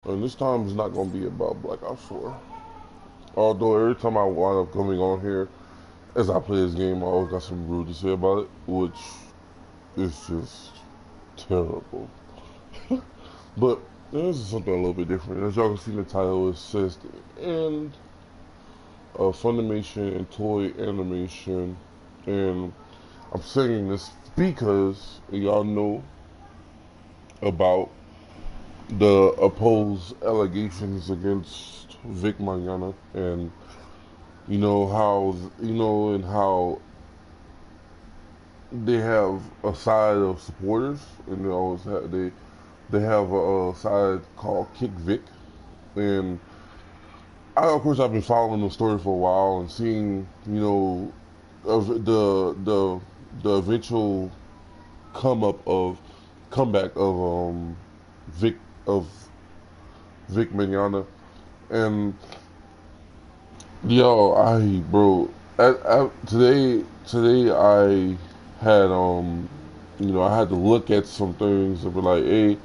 And this time is not going to be about Black Ops 4. Although every time I wind up coming on here, as I play this game, I always got something rude to say about it, which is just terrible. But this is something a little bit different. As y'all can see in the title, it says the end of Funimation and Toei animation. And I'm saying this because y'all know about the opposed allegations against Vic Mariana, and you know how and how they have a side of supporters, and they have a side called Kick Vic, and of course I've been following the story for a while and seeing of the eventual comeback Vic of Vic Mignogna. And yo, today I had I had to look at some things and be like, hey,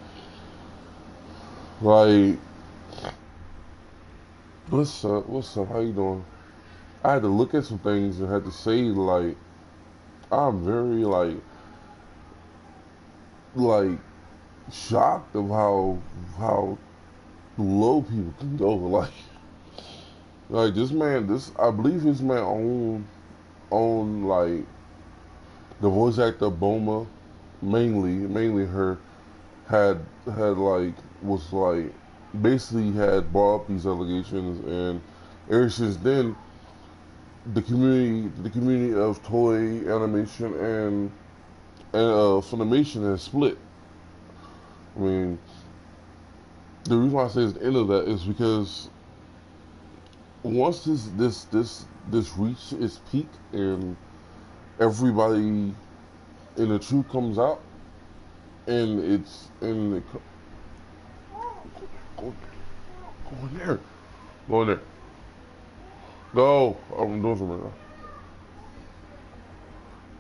like, what's up, how you doing? I had to look at some things and had to say, like, I'm very like shocked of how low people can go. Like this, I believe this man own like the voice actor Boma, mainly her, had like was like basically had brought up these allegations, and ever since then the community of Toei animation and Funimation has split. I mean, the reason why I say it's the end of that is because once this reached its peak and everybody in the truth comes out, and it's in the go in there, go in there, go. I'm doing something right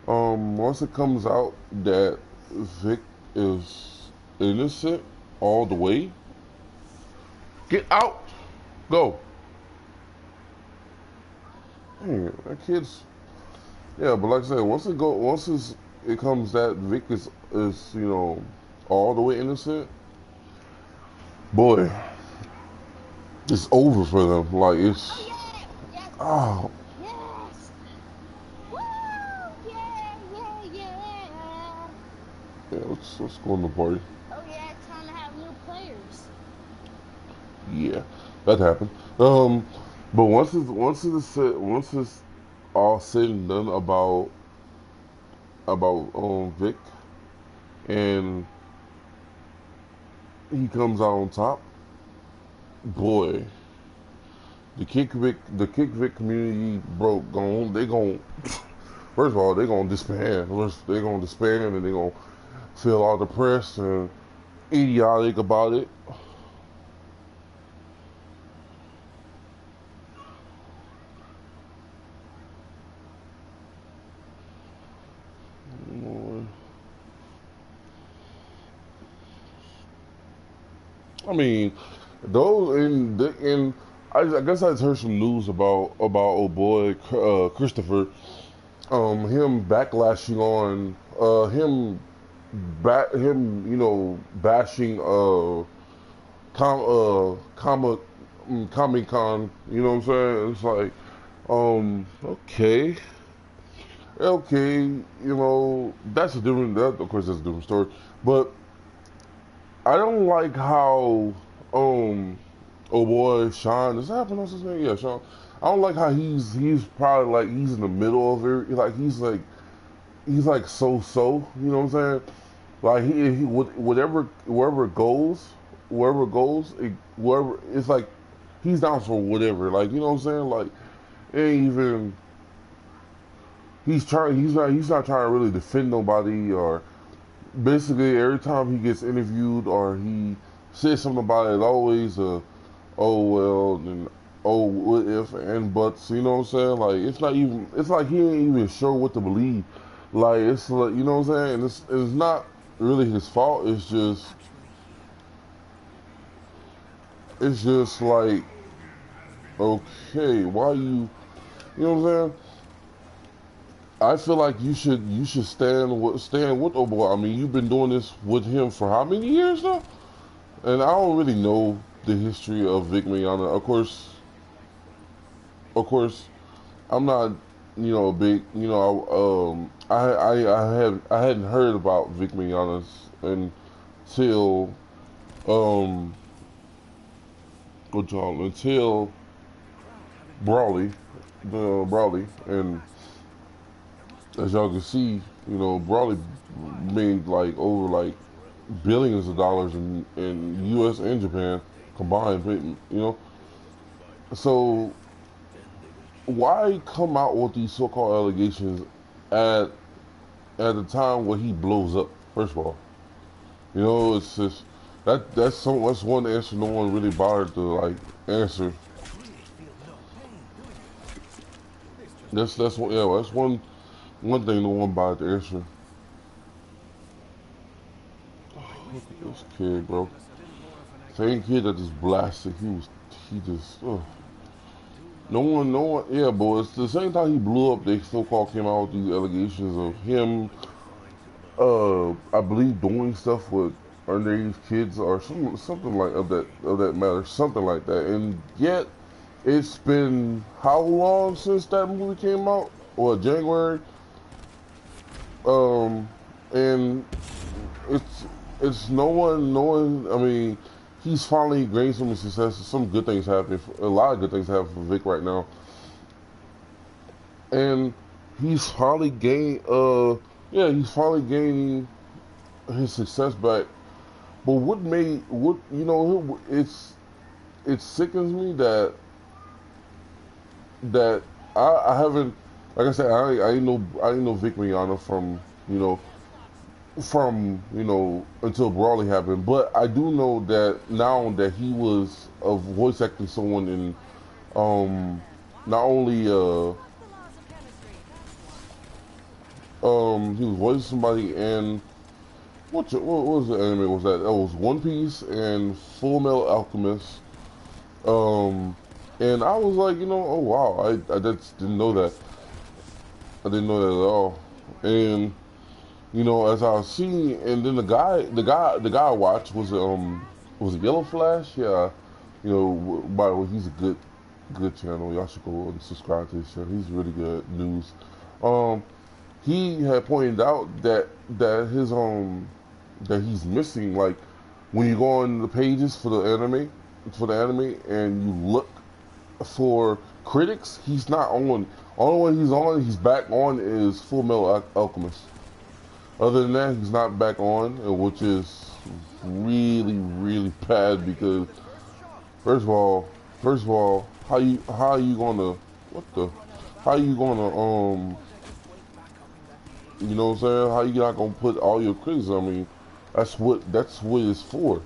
now. Once it comes out that Vic is innocent all the way, get out, go. Man, that kid's yeah, but like I said, it comes that Vic is all the way innocent, boy, it's over for them. Like Oh it's yeah! Yes! oh Yes! Woo! Yeah! Yeah! Yeah! yeah, let's go in the party. Oh yeah! It's time to have new players. Yeah, that happened. Um, but once it's all said and done about Vic, and he comes out on top, boy, the Kick Vic community broke. They gon' first of all they gonna disband. They gonna disband and they gonna feel all depressed and idiotic about it. I mean, those in I guess I just heard some news about old boy Christopher. Him backlashing on him bashing comic Comic Con. You know what I'm saying? It's like okay. Okay, that's a different. That of course that's a different story. But I don't like how oh boy Sean. Does that happen? What's his name? Yeah, Sean. I don't like how he's probably like he's in the middle of it. Like he's like so. You know what I'm saying? Like he wherever it goes, wherever it's like he's down for whatever. Like you know what I'm saying? Like it ain't even he's not trying to really defend nobody, or basically every time he gets interviewed or he says something about it, always oh well and oh what if and buts. You know what I'm saying? Like it's like he ain't even sure what to believe. Like it's like you know what I'm saying? It's not really his fault. It's just it's just like, okay, why you know what I'm saying? I feel like you should stand with Oboy. I mean, you've been doing this with him for how many years now? And I don't really know the history of Vic Mignogna. Of course, I'm not, a big, I hadn't heard about Vic Mignogna until, um, until Brawley, and as y'all can see, Brawley made like over like billions of dollars in U.S. and Japan combined. So why come out with these so-called allegations at at the time where he blows up? First of all, it's just that's one answer no one really bothered to like answer. That's one, yeah, that's one thing no one bothered to answer. Look at this kid, bro. Same kid that just blasted. He just. No one, yeah, but it's the same time he blew up, they so-called came out with these allegations of him, I believe doing stuff with underage kids or something like of that matter, something like that. And yet, it's been how long since that movie came out? Or January? Um, and it's it's no one. I mean, he's finally gained some success. Some good things happening. A lot of good things happening for Vic right now, and he's finally gained. He's finally gaining his success back. But it sickens me that I haven't, like I said, I didn't know Vic Mignogna from until Brawley happened, but I do know that now that he was voice acting someone in not only he was voicing somebody in what was the anime was that? That was One Piece and Full Metal Alchemist. And I was like, oh wow, I just didn't know that. I didn't know that at all. And as I was seeing, and then the guy I watched was it Yellow Flash? Yeah, by the way, he's a good channel. Y'all should go and subscribe to his channel. He's really good news. Um, he had pointed out that he's missing, like when you go on the pages for the anime and you look for critics, he's not on. Only one he's back on is Full Metal Alchemist. Other than that, he's not back on, which is really, really bad because first of all, how you gonna what the how you gonna what I'm saying? How you not gonna put all your critics? I mean, that's what it's for.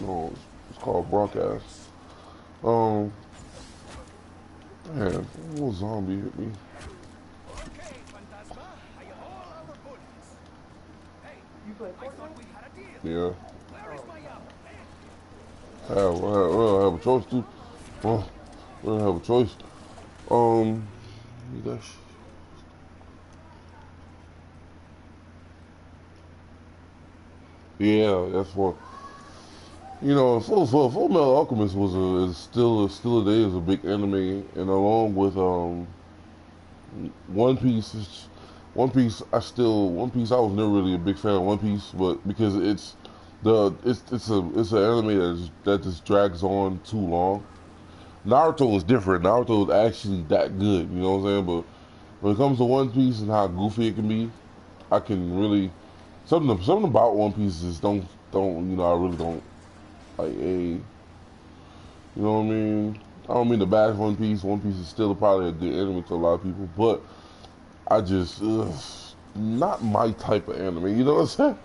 Oh, it's called broadcast. Um, Man, a little zombie hit me. Yeah. We'll have a choice too. Oh, we'll have a choice. Um, that's, yeah, that's what. Full Metal Alchemist is still today is a big anime, and along with One Piece. One Piece. I was never really a big fan of One Piece, but because it's an anime that just drags on too long. Naruto is different. Naruto is actually that good. You know what I'm saying? But when it comes to One Piece and how goofy it can be, I can really something about One Piece just don't I really don't like. Hey, you know what I mean? I don't mean to bash One Piece. One Piece is still probably a good anime to a lot of people, but I just not my type of anime. You know what I'm saying?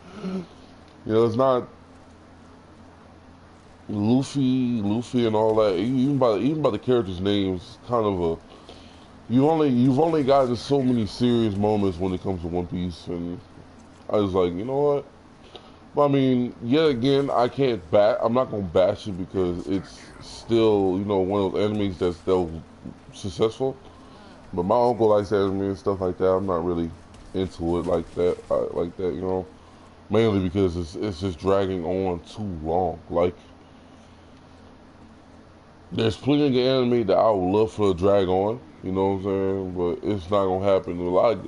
It's not Luffy, and all that. Even by the characters' names, kind of a you've only gotten so many serious moments when it comes to One Piece, and I was like, you know what? I mean, yet again, I can't I'm not gonna bash it because it's still, one of those animes that's still successful. But my uncle likes anime and stuff like that. I'm not really into it like that. Like that. Mainly because it's just dragging on too long. Like, there's plenty of anime that I would love for to drag on. You know what I'm saying? But it's not gonna happen.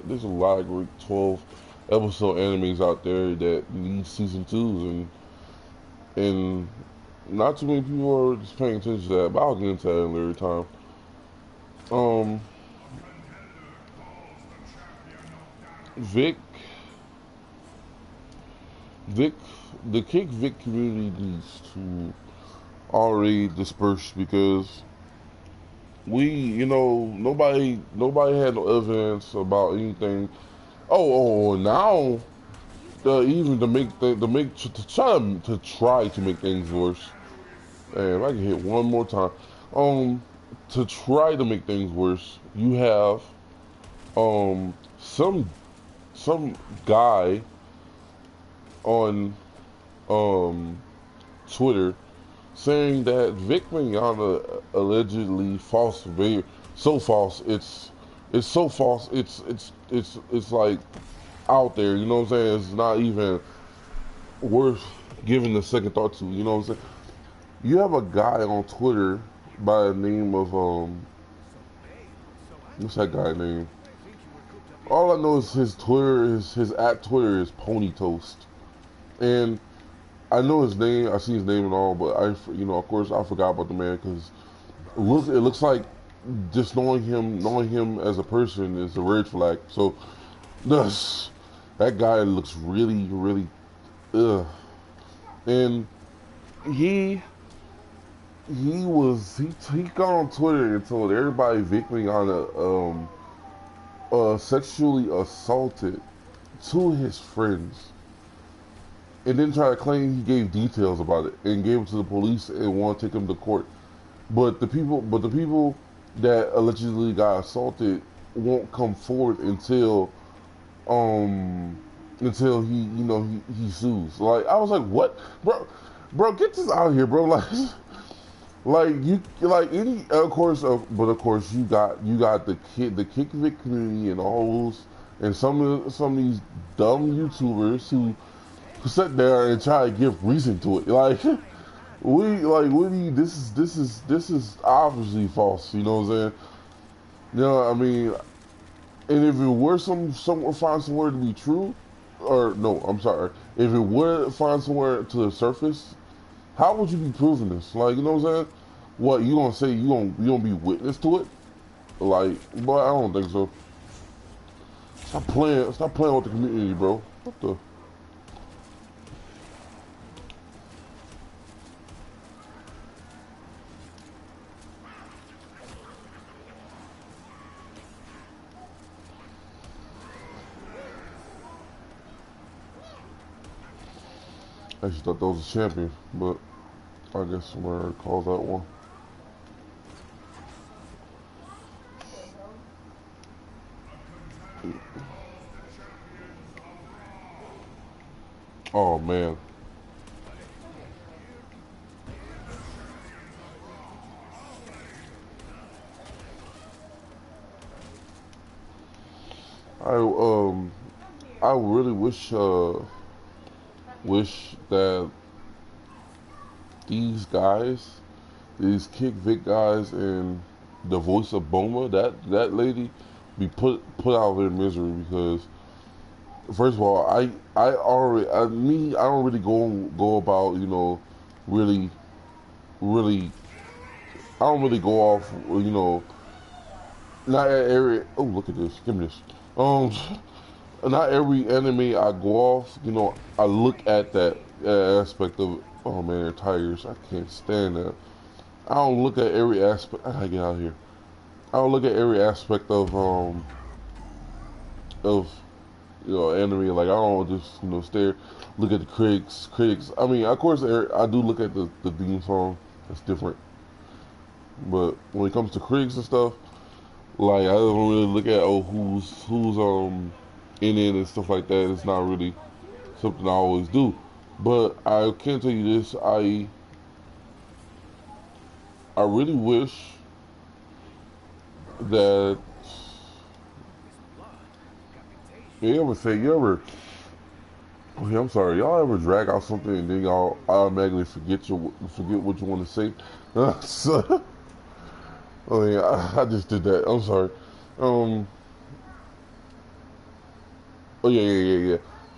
There's a lot of great 12 episode animes out there that need season twos, and not too many people are just paying attention to that. But I'll get into that in later time. Um, Vic, Vic, the Kick Vic community needs to already disperse because nobody had no evidence about anything. Now even to make things worse. And if I can hit one more time, um, to try to make things worse, you have um some some guy on um Twitter saying that Vic Mignogna allegedly false video, so false it's so false it's like out there, you know what I'm saying? It's not even worth giving a second thought to, you know what I'm saying? You have a guy on Twitter by the name of what's that guy name? All I know is his at Twitter is Pony Toast, and I know his name. I see his name and all, but of course, I forgot about the man because it looks like just knowing him as a person is a red flag. So, thus, that guy looks really, really, ugh. And he he got on Twitter and told everybody Vic Mignogna sexually assaulted two of his friends, and then try to claim he gave details about it and gave it to the police and want to take him to court. But the people that allegedly got assaulted won't come forward um until he sues. Like, I was like, what, bro, get this out of here, bro. Like you like any of course but of course you got the Kick Vic community and all those, and some of these dumb YouTubers who sit there and try to give reason to it. Like, this is obviously false. You know what I'm saying? I mean, and if it were someone find somewhere to be true, or no, I'm sorry, if it were find somewhere to the surface, how would you be proving this? Like, you know what I'm saying? What you gonna say? You gonna be witness to it? Like, but I don't think so. Stop playing with the community, bro. What the? I actually thought that was a champion, but I guess somewhere calls that one. Oh man. I um I really wish that these guys, these Kick Vic guys and the voice of Boma, that lady, be put out of their misery because first of all, I don't really go about really really I don't really go off not every oh look at this, give me this not every anime I go off, I look at that aspect of, oh man, their tires, I can't stand that. I don't look at every aspect. I gotta get out of here. I don't look at every aspect of anime. Like, I don't just stare, look at the critics. I mean, of course, I do look at the theme song. That's different. But when it comes to critics and stuff, like, I don't really look at who's in it and stuff like that. It's not really something I always do. But I can tell you this: I really wish that you ever say you ever. Okay, I'm sorry. Y'all ever drag out something and then y'all automatically forget what you want to say? So, I mean, I just did that. I'm sorry. Um. Oh yeah, yeah, yeah, yeah.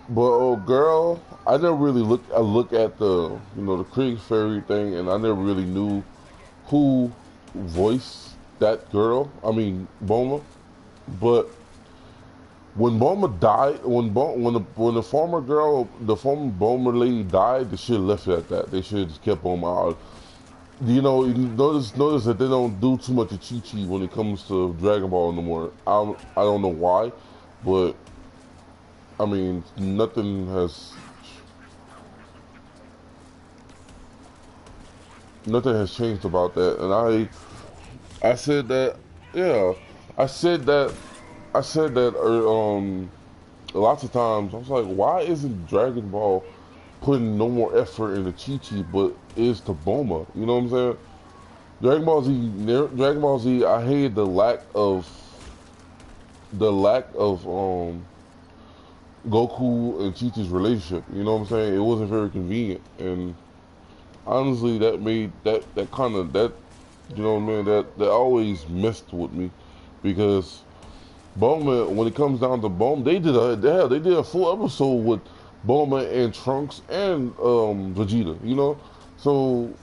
But oh, girl, I never really look. I look at the the critics for everything, and I never really knew who voiced that girl. I mean, Boma. But when Boma died, when the former girl, the former Boma lady died, they should have left it at that. They should have just kept Boma out. You notice that they don't do too much of Chi Chi when it comes to Dragon Ball no more. I don't know why, but I mean nothing has changed about that. And I said that yeah, I said that I said that lots of times. I was like, why isn't Dragon Ball putting no more effort into Chi Chi, but is to Boma? You know what I'm saying? Dragon Ball Z. I hated the lack of Goku and Chi Chi's relationship. You know what I'm saying? It wasn't very convenient, and honestly, that made that kind of that you know what I mean that always messed with me because Bulma, when it comes down to Bulma, they did a full episode with Bulma and Trunks and Vegeta, So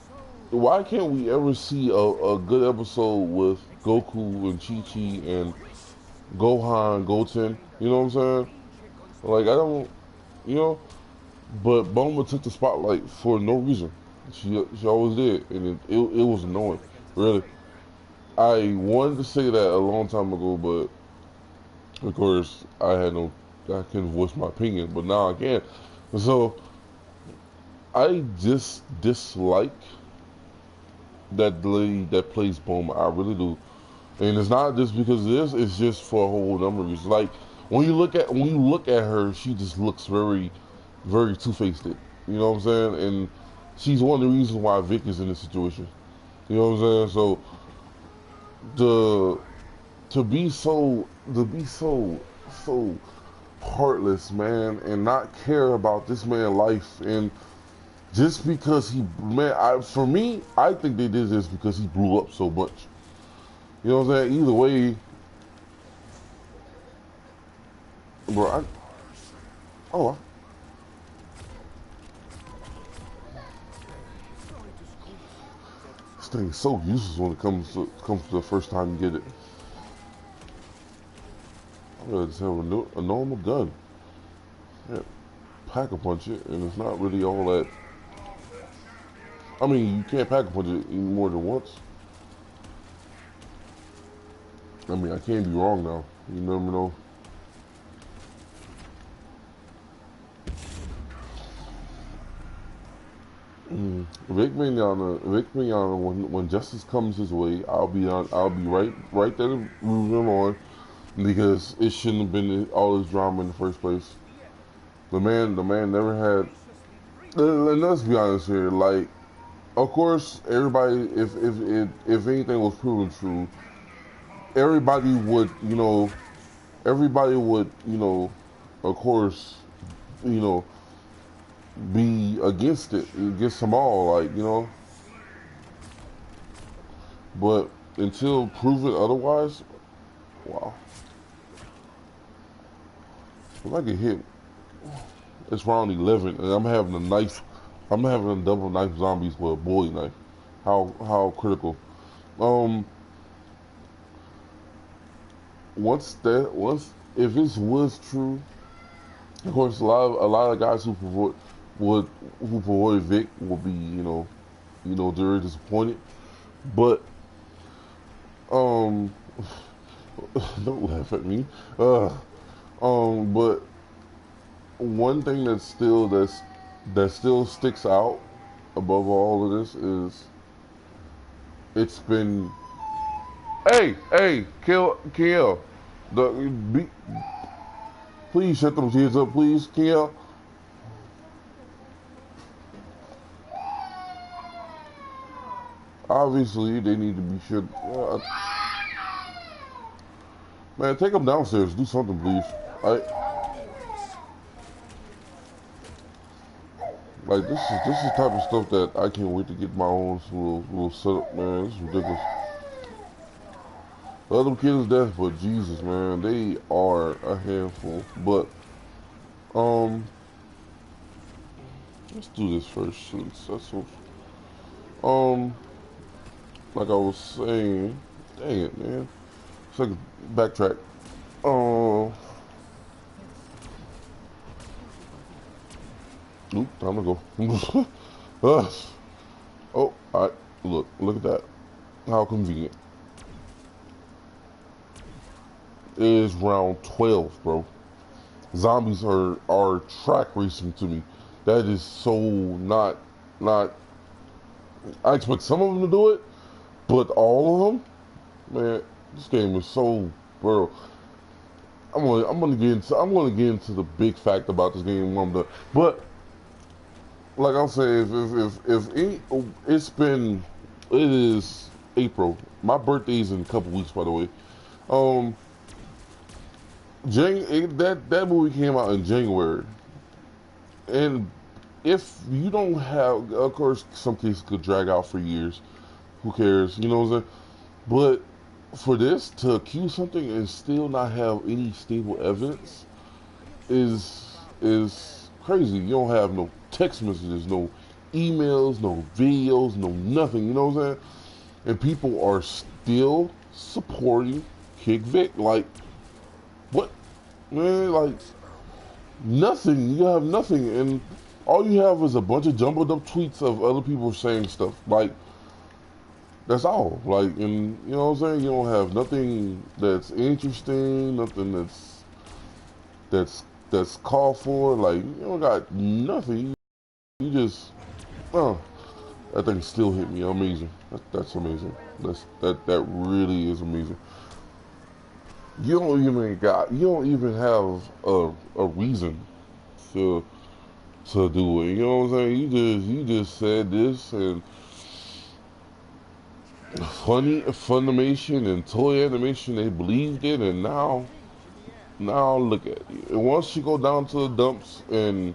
why can't we ever see a good episode with Goku and Chi Chi and Gohan, Goten? You know what I'm saying? Like I don't, you know. But Bulma took the spotlight for no reason. She always did, and it was annoying. Really, I wanted to say that a long time ago, but of course, I couldn't voice my opinion, but now I can. So I just dislike that lady that plays Bulma. I really do, and it's not just because of this. It's just for a whole number of reasons. Like when you look at her, she just looks very, very two-faced. You know what I'm saying? And she's one of the reasons why Vic is in this situation. You know what I'm saying? So the to be so heartless, man, and not care about this man's life. And just because for me, I think they did this because he blew up so much. You know what I'm saying? Either way, bro. Oh, this thing is so useless when it comes to the first time you get it. I gotta just have a normal gun. Yeah, pack a punch it, and it's not really all that. I mean, you can't pack a punch it more than once. I mean, I can't be wrong now. You never know. Vic Mignogna, when justice comes his way, I'll be right there rooting him on because it shouldn't have been all this drama in the first place. The man never had. And let's be honest here. Like, of course, everybody, if anything was proven true, everybody would, everybody would, of course, you know, be against it, against them all, like, But until proven otherwise, wow. If I get hit, it's round 11, and I'm having a double knife zombies with a bowie knife. How critical. Um, once if this was true, of course a lot of guys would who promoted Vic will be very disappointed. But um, don't laugh at me. But one thing that still sticks out above all of this is it's been Kill the be, please shut them kids up, please, Kill. Obviously, they need to be shit. Man, take them downstairs. Do something, please. I like this is the type of stuff that I can't wait to get my own little setup, man. This is ridiculous. Love them kids to death, but Jesus, man, they are a handful. But um, let's do this first since that's what like I was saying. Dang it, man. It's like a backtrack. Oop, time to go. Oh, alright. Look at that. How convenient. It is round 12, bro. Zombies are track racing to me. That is so not. I expect some of them to do it, but all of them, man. This game is so, bro. I'm gonna get into the big fact about this game when I'm done. But like I'll say, it is April. My birthday's in a couple weeks, by the way. Um, that movie came out in January, and if you don't have, of course, some cases could drag out for years. Who cares? You know what I'm saying? But for this to accuse something and still not have any stable evidence is crazy. You don't have no text messages, no emails, no videos, no nothing. You know what I'm saying? And people are still supporting Kick Vic. Like, what, man? Like, nothing. You have nothing, and all you have is a bunch of jumbled up tweets of other people saying stuff. Like, that's all. Like, and you know what I'm saying? You don't have nothing that's interesting, nothing that's called for. Like, you don't got nothing. You just, oh, that thing still hit me. Amazing. That's amazing. That really is amazing. You don't even have a reason to do it. You know what I'm saying? You just said this, and Funimation and Toei Animation, they believed it, and now look at you. And once you go down to the dumps and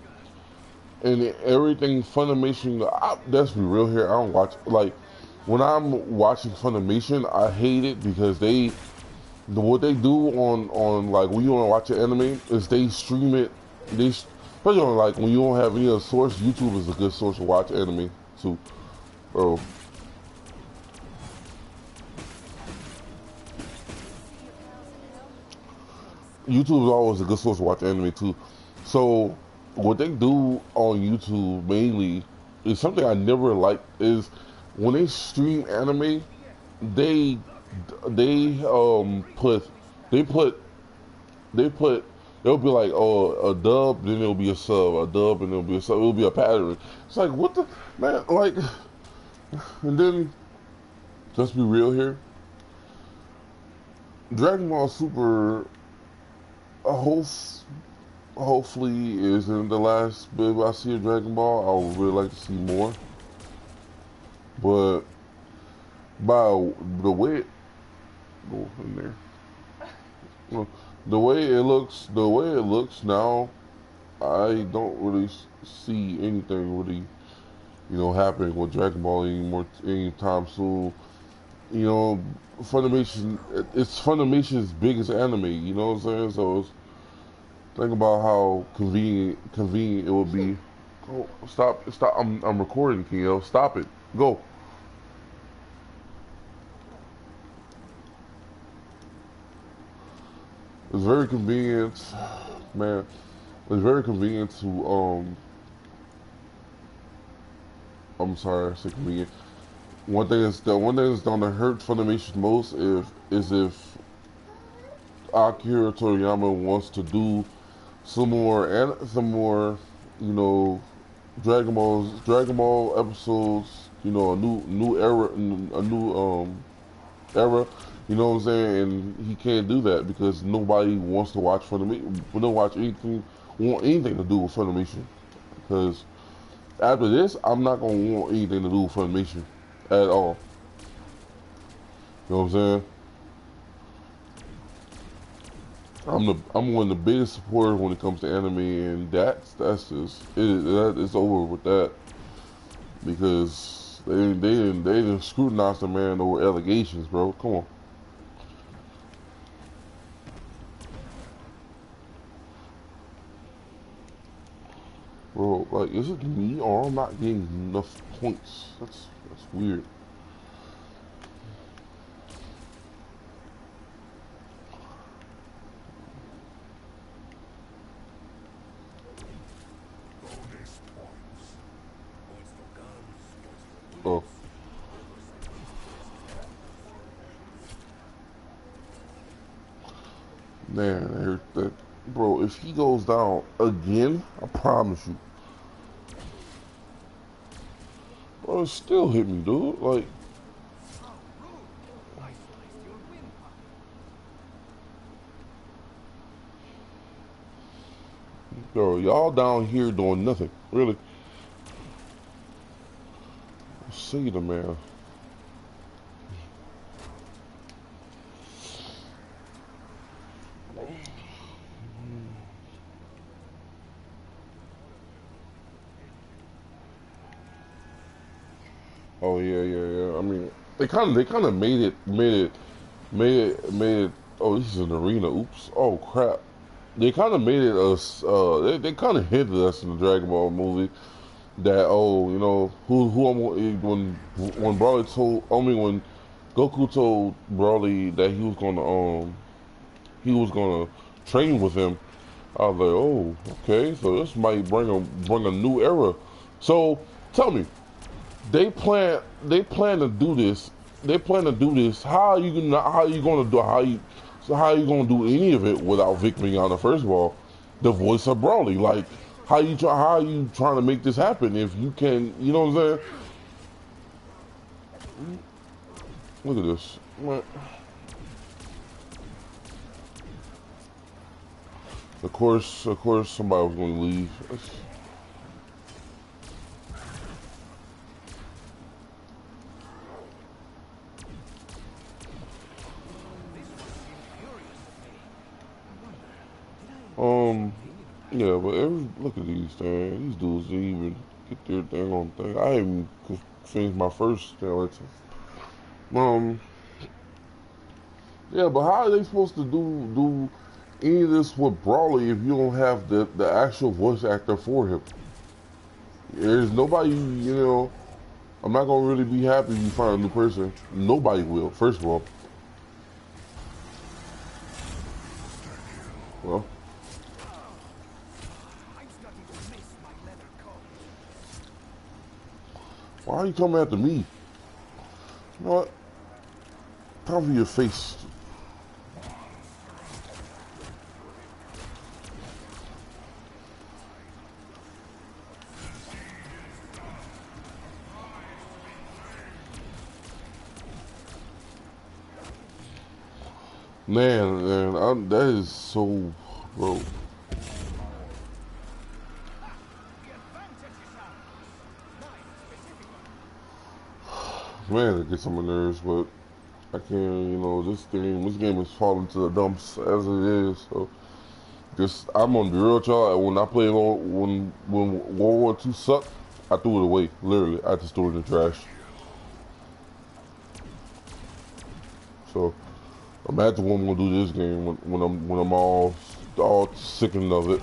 everything Funimation, let's be real here. I don't watch, like, when I'm watching Funimation, I hate it because what they do on like when you want to watch an anime is they stream it. Especially on, like, when you don't have any other source. YouTube is a good source to watch anime too, bro. YouTube is always a good source to watch anime too. So what they do on YouTube mainly is something I never liked, is when they stream anime, they put they put they put it'll be like, oh, a dub, then it'll be a sub, a dub, and it'll be a sub. It'll be a pattern. It's like, what the, man, like, and then let's be real here. Dragon Ball Super, I hopefully isn't the last bit I see of Dragon Ball. I would really like to see more, but by the way it, go in there. The way it looks now, I don't really see anything really, happening with Dragon Ball anymore anytime soon. You know, Funimation, it's Funimation's biggest anime. You know what I'm saying? So think about how convenient it would be. Oh, stop! I'm recording, Kendell. Stop it. Go. It's very convenient, man. It's very convenient to I'm sorry, I said convenient. One thing that's gonna hurt Funimation most if Akira Toriyama wants to do some more, you know, Dragon Ball episodes, a new era, a new era. You know what I'm saying? And he can't do that because nobody wants to watch Funimation. We don't want anything to do with Funimation. Because after this, I'm not gonna want anything to do with Funimation at all. You know what I'm saying? I'm one of the biggest supporters when it comes to anime, and that's just it's over with that because they didn't scrutinize the man over allegations, bro. Come on, bro. Like, is it me or I'm not getting enough points? That's weird. Oh. Man, bro, if he goes down again, I promise you, bro, it still hit me, dude. Like, bro, y'all down here doing nothing, really. See the man. Oh yeah, yeah, yeah. I mean, they kind of made it. Oh, this is an arena. Oops. Oh crap. They kind of made it us. They kind of hinted us in the Dragon Ball movie that, oh, you know, who I'm when Broly told. I mean, when Goku told Broly that he was gonna train with him. I was like, oh, okay, so this might bring a new era. So tell me, they plan to do this. They plan to do this. How you gonna do how you gonna do any of it without Vic Mignogna? First of all, the voice of Broly. Like, how are you trying to make this happen if you can, you know what I'm saying? Look at this. Of course somebody was gonna leave. Um, yeah, but look at these things. These dudes didn't even get their thing on thing. I even finished my first skeleton. Um, yeah, but how are they supposed to do any of this with Brawley if you don't have the actual voice actor for him? There's nobody, you know. I'm not gonna really be happy if you find a new person. Nobody will. First of all, well, why are you coming after me? You know what? Cover your face. Man, that is so, bro. Man, it gets on my nerves, but I can't, you know, this game is falling to the dumps as it is. So, I'm gonna be real, y'all. When I played when World War II sucked, I threw it away. Literally, I just threw it in the trash. So, imagine what I'm gonna do this game when I'm all sickened of it.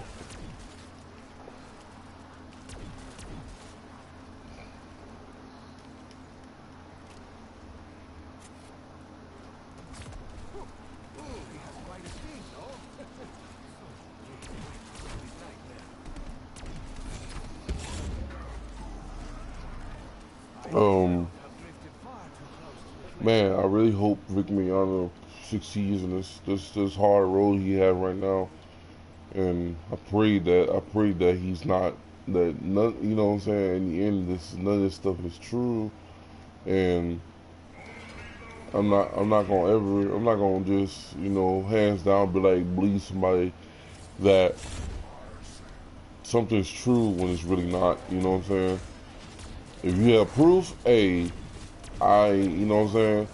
Man, I really hope Vic Mignogna succeeds in this hard road he has right now, and I pray that he's not that none. You know what I'm saying? In the end, none of this stuff is true, and I'm not gonna just, you know, hands down be like believe somebody that something's true when it's really not. You know what I'm saying? If you have proof, hey, you know what I'm saying?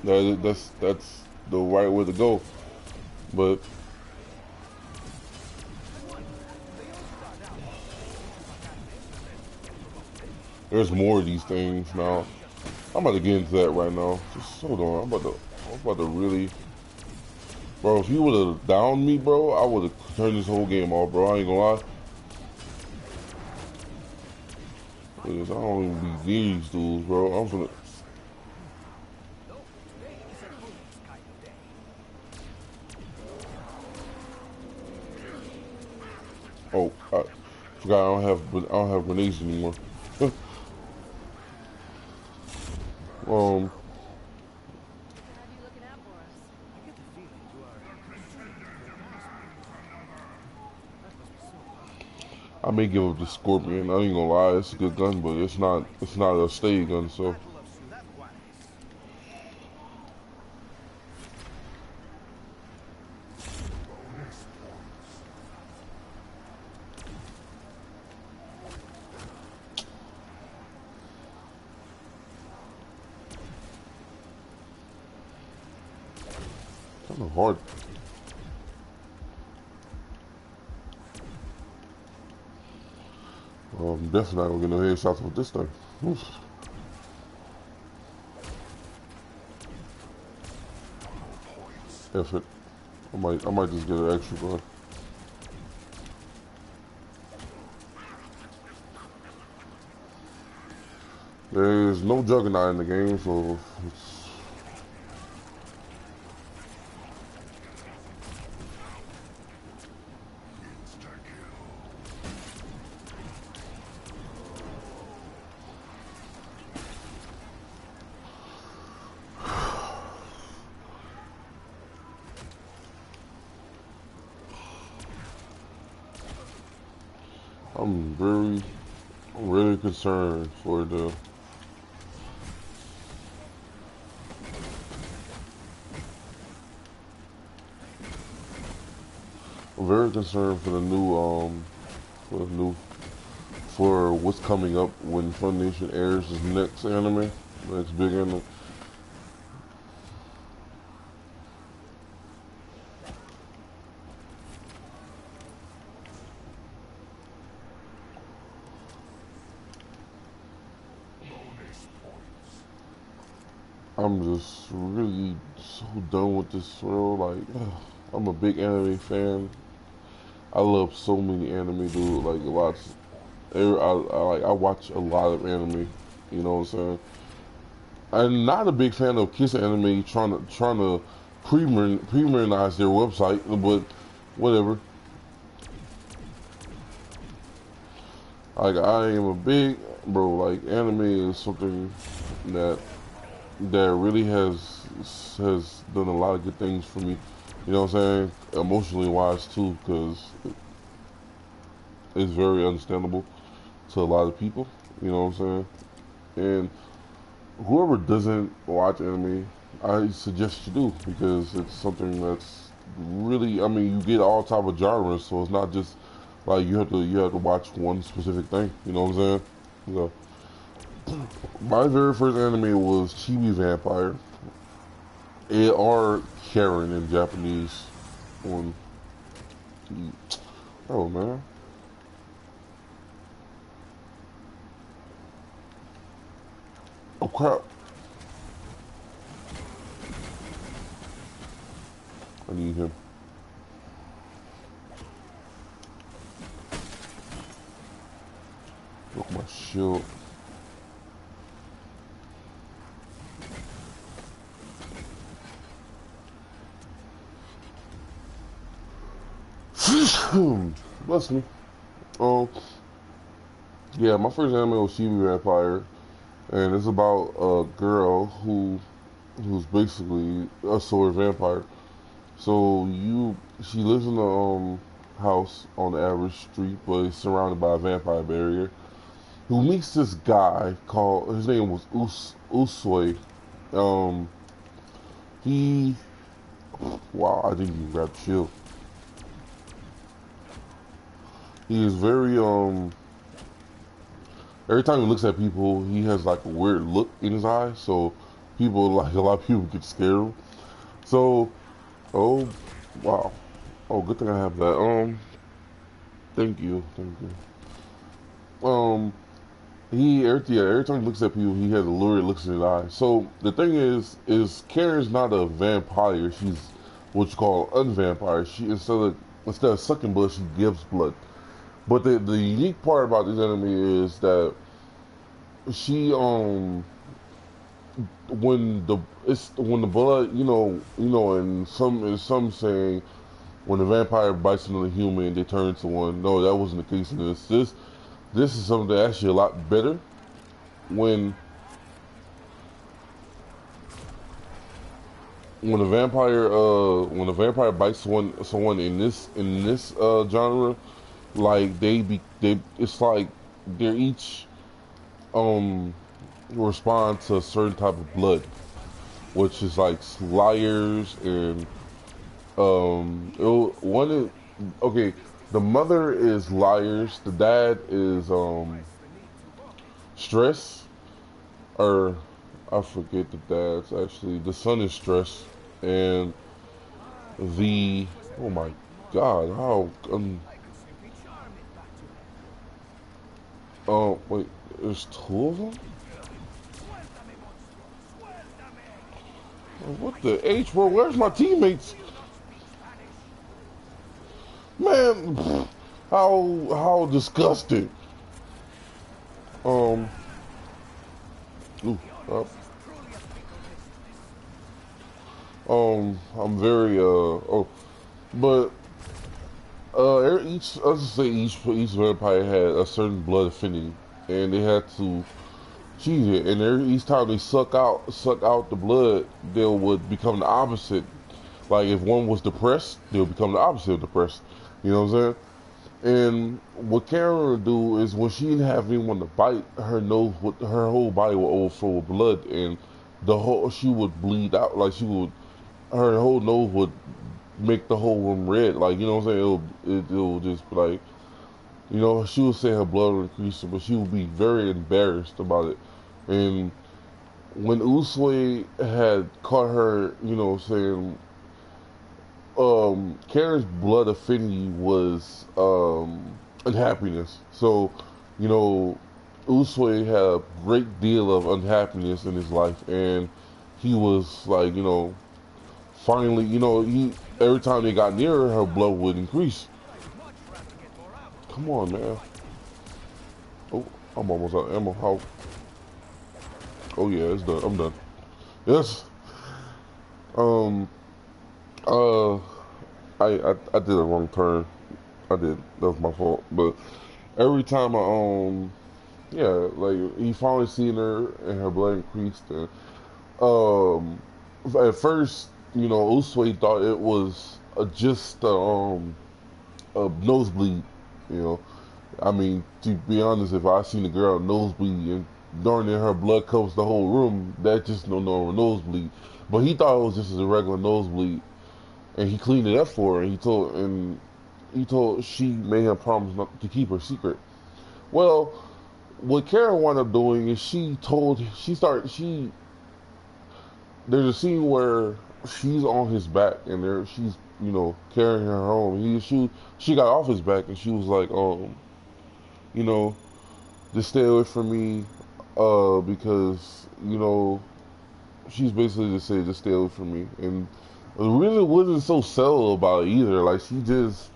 That's the right way to go. But there's more of these things now. I'm about to get into that right now. Just hold on. I'm about to really, bro. If you would have downed me, bro, I would have turned this whole game off, bro. I ain't gonna lie. Because I don't even be these dudes, bro. I'm finna. Oh, I forgot I don't have grenades anymore. um, I may give up the Scorpion. I ain't gonna lie, it's a good gun, but it's not a steady gun. So kind of hard. Definitely not gonna get no headshots with this thing. Oof. F it. I might just get an extra gun. There's no Juggernaut in the game, so I'm I'm really concerned for the. I'm very concerned for the new for the new for what's coming up when Funimation airs his next anime, next big anime. I'm just really so done with this world. Like, I'm a big anime fan. I love so many anime, dude. Like, lots. I watch a lot of anime. You know what I'm saying? I'm not a big fan of Kiss Anime trying to premierize their website, but whatever. Like, I am a big bro. Like, anime is something that really has done a lot of good things for me. You know what I'm saying? Emotionally wise too, because it's very understandable to a lot of people. You know what I'm saying? And whoever doesn't watch anime, I suggest you do, because it's something that's really. I mean, you get all type of genres, so it's not just like you have to watch one specific thing. You know what I'm saying? So, my very first anime was Chibi Vampire. Or Karen in Japanese. On, oh man, oh crap! I need him. Look my shield. Bless me. Um, yeah, my first anime was Chibi Vampire, and it's about a girl who's basically a sword vampire. So she lives in a house on the average street, but it's surrounded by a vampire barrier. Who meets this guy called, his name was Usui. Um, he wow, I didn't even grab the shield. He is very every time he looks at people, he has like a weird look in his eyes. So People like a lot of people get scared. So, oh wow, oh good thing I have that. Thank you, thank you. Every time he looks at people, he has a lurid looks in his eyes. So the thing is Karen's not a vampire. She's what you call an unvampire. She instead of sucking blood, she gives blood. But the unique part about this enemy is that she when the blood in some saying when the vampire bites another human they turn into one. No, that wasn't the case in this is something that's actually a lot better when when a vampire bites someone in this genre, like they it's like they're each um respond to a certain type of blood, which is like liars and one is okay. The mother is liars. The dad is stress, or I forget the dad's actually. The son is stress, and the oh my god, how wait, there's two of them. What the H, bro? Where's my teammates? Man, how disgusting. Um, ooh, uh, I'm very oh, but let's just say each vampire had a certain blood affinity, and they had to cheese it, and each time they suck out the blood, they would become the opposite. Like if one was depressed, they'll become the opposite of depressed. You know what I'm saying? And what Karen would do is when she didn't have anyone to bite, her whole body would overflow with blood, and she would bleed out. Like her whole nose would make the whole room red. Like you know what I'm saying? It'll just be like she would say her blood would increase, but she would be very embarrassed about it. And when Usui had caught her, saying Karen's blood affinity was unhappiness. So, you know, Usui had a great deal of unhappiness in his life, and he was like, finally, he every time they got near her, her blood would increase. Come on, man. Oh, I'm almost out of ammo. How? Oh yeah, it's done. I'm done. Yes. Um. Uh. I did a wrong turn. I did. That was my fault. But every time yeah, like he finally seen her and her blood increased. And at first, Usui thought it was just a nosebleed. You know, I mean, to be honest, if I seen a girl nosebleed and darn near her blood covers the whole room, that's just no normal nosebleed. But he thought it was just a regular nosebleed, and he cleaned it up for her. And he told she made him promise not to keep her secret. Well, what Karen wound up doing is she there's a scene where she's on his back and she's carrying her home. She got off his back and she was like you know just stay away from me because she's basically just said just stay away from me, and it really wasn't so subtle about it either. Like she just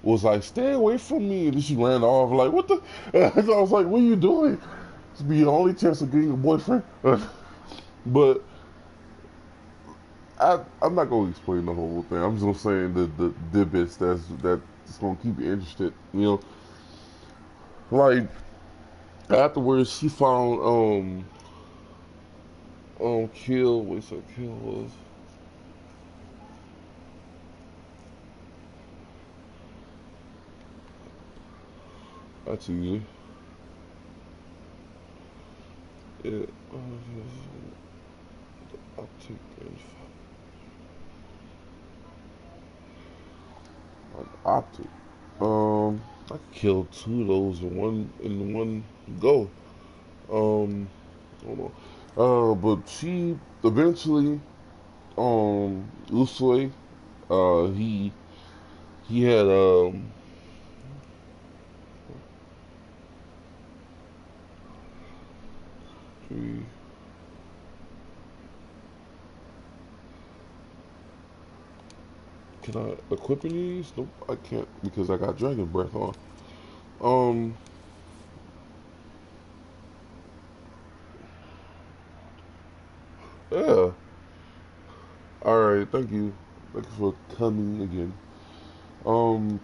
was like, "Stay away from me," and then she ran off. Like, what the? So I was like, "What are you doing?" It's be your only chance of getting a boyfriend. But I'm not gonna explain the whole thing. I'm just gonna say the bits that's gonna keep you interested. Like afterwards, she found kill. What's that kill was? That's easy. Yeah. I'll take an optic. I killed two of those in one go. Hold on. But she eventually, Usui, he had he- can I equip these? Nope, I can't because I got dragon breath on. Um, yeah. All right, thank you for coming again. Um,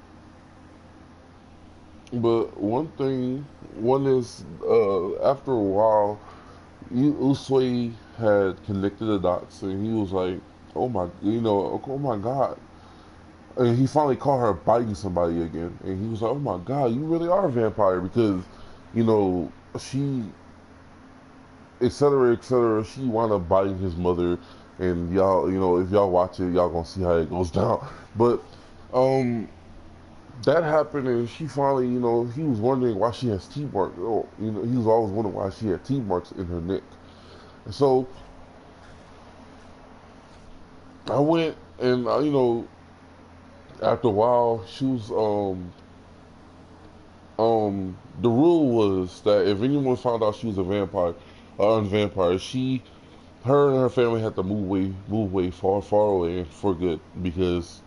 but one is after a while, Usui had connected the dots, and he was like, "Oh my, oh my God!" And he finally caught her biting somebody again, and he was like, "Oh my God, you really are a vampire," because, she, etc., etc. She wound up biting his mother, and y'all, if y'all watch it, y'all gonna see how it goes down. But, um, that happened, and she finally, he was wondering why she has teeth marks. Oh, he was always wondering why she had teeth marks in her neck. And so I went, and after a while, she was the rule was that if anyone found out she was a vampire, vampire, her and her family had to move away, far, far away for good, because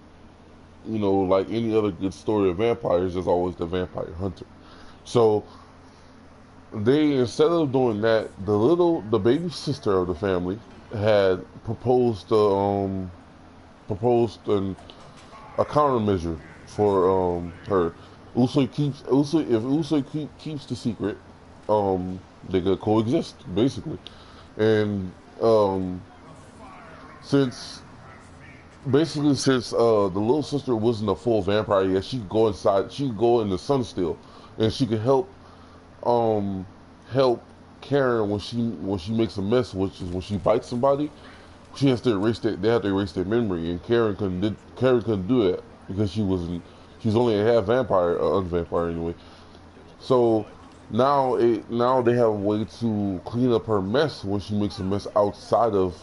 like any other good story of vampires, there's always the vampire hunter. So they, instead of doing that, the baby sister of the family had proposed a countermeasure for her. If keeps the secret, they could coexist basically. And since the little sister wasn't a full vampire yet, she could go inside. She could go in the sun still, and she could um help Karen when she makes a mess, which is when she bites somebody. She has to erase that. They have to erase their memory, and Karen couldn't do it because she was only a half vampire, unvampire anyway. So now they have a way to clean up her mess when she makes a mess outside of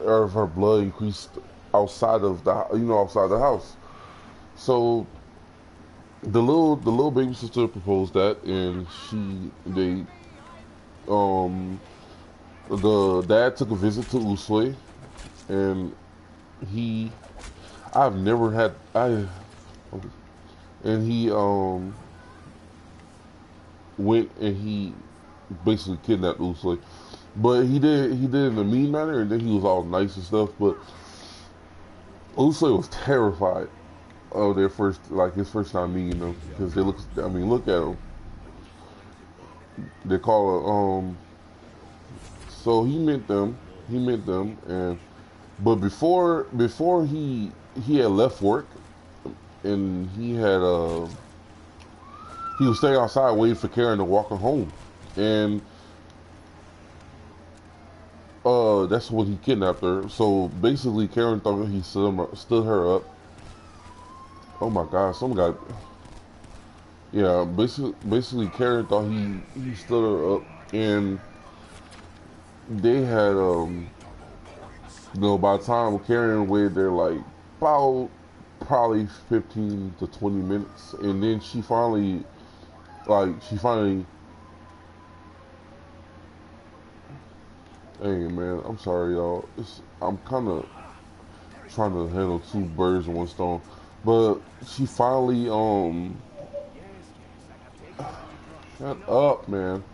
of her blood increased outside of outside the house. So the little baby sister proposed that, and um the dad took a visit to Usui, and he I've never had I and he went and he basically kidnapped Usui. But he did it in a mean manner, and then he was all nice and stuff. But Usui was terrified of their his first time meeting them, because they look. I mean, look at them. They call it. So he met them. He met them, and but before he had left work, and he was staying outside waiting for Karen to walk her home, and that's when he kidnapped her. So basically, Karen thought he stood her up. Oh my God, some guy. Yeah, basically, Karen thought he stood her up, and they had by the time Karen waited there like about probably 15 to 20 minutes, and then she finally, hey man, I'm sorry y'all. I'm kind of trying to handle two birds with one stone, but she finally shut up, man.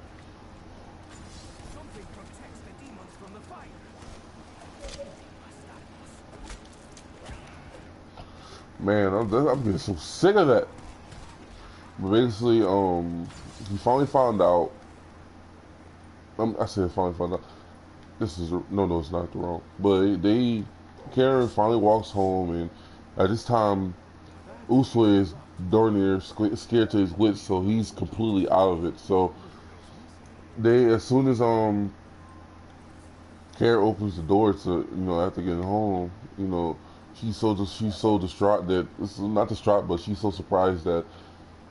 Man, I'm getting so sick of that. But basically, he finally found out. I said finally found out. This is no, it's not the wrong. But Karen finally walks home, and at this time, Usui is darn near scared to his wits, so he's completely out of it. So as soon as Karen opens the door to after getting home, she's so distraught that it's not distraught, but she's so surprised that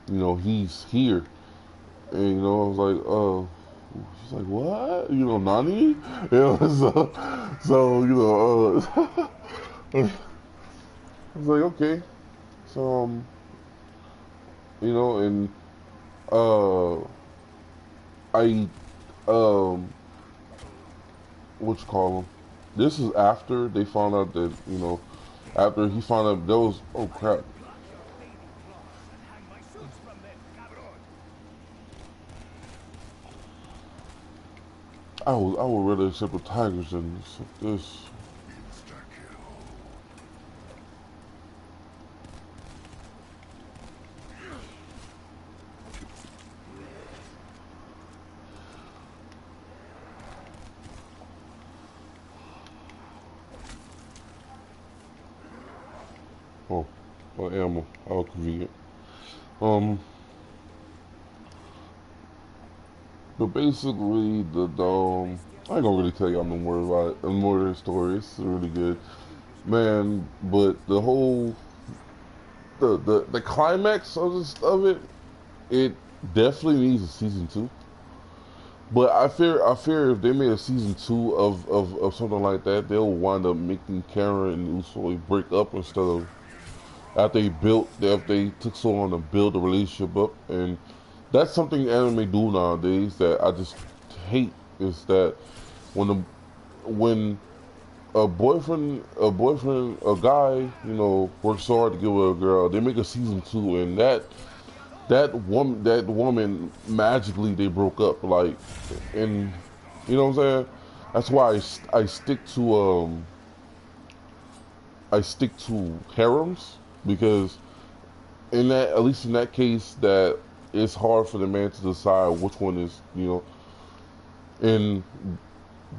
he's here, and I was like, oh. She's like, what? You know, Nani? You know, so you know, I was like, okay. So, you know, and uh, I, um, what you call him? This is after they found out that, you know, after he found out there was, oh crap. I would rather accept the tigers than accept this. Oh, well, ammo. How convenient. Um, but basically, I ain't gonna really tell y'all no more about it, no more of the story. It's really good, man. But the climax of it, it definitely needs a season two. But I fear if they made a season two of something like that, they'll wind up making Karen and Usoy break up instead of after they took so long to build the relationship up. And that's something anime do nowadays that I just hate, is that when the when a guy, you know, works so hard to get with a girl, they make a season two, and that woman magically they broke up, like, and you know what I'm saying. That's why I stick to harems, because in that, at least in that case, that it's hard for the man to decide which one is, you know. And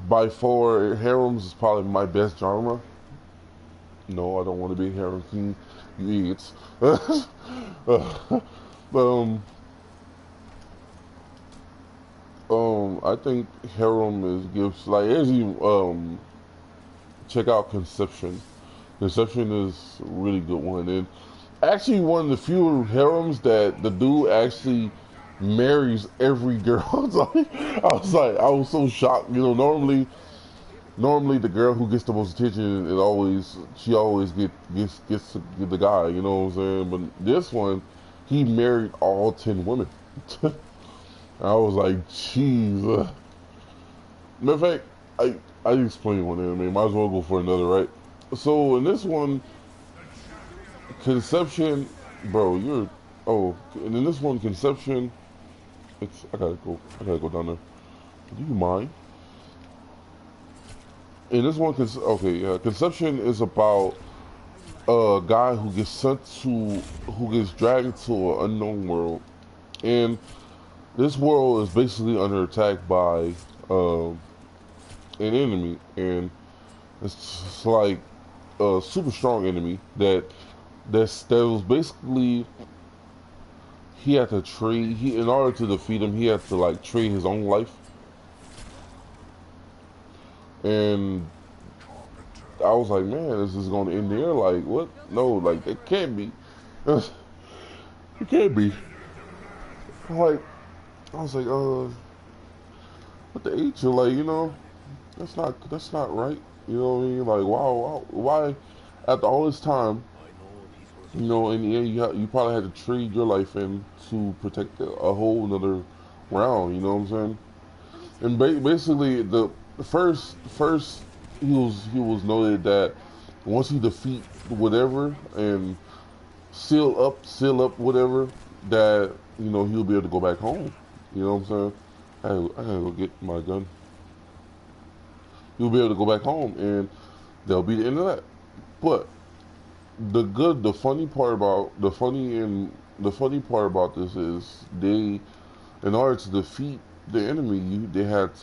by far, harems is probably my best genre. No, I don't want to be a harem king, you idiots. But I think harem is gives, like, as you check out Conception. Conception is a really good one, and actually one of the few harems that the dude actually marries every girl. I was so shocked. You know, normally the girl who gets the most attention, she always gets to get the guy. You know what I'm saying? But this one, he married all 10 women. I was like, jeez. Matter of fact, I explained one anime. Might as well go for another, right? So in this one, Conception, bro, you're, oh, and in this one, Conception, I gotta go down there. Do you mind? In this one, okay, yeah, Conception is about a guy who gets dragged to an unknown world, and this world is basically under attack by an enemy, and it's just like a super strong enemy that was basically, he had to trade, he in order to defeat him, he had to like trade his own life. And I was like, man, is this going to end there? Like, what? No, like, it can't be. It can't be. Like, I was like, what the H? Like, you know, that's not right. You know what I mean? Like, wow, why, after all this time, you know, in the end, you probably had to trade your life in to protect a whole another round. You know what I'm saying? And basically, the first he was noted that once he defeat whatever and seal up whatever, that, you know, he'll be able to go back home. You know what I'm saying? I gotta go get my gun. He'll be able to go back home, and that'll be the end of that. But the funny part about this is, in order to defeat the enemy, they had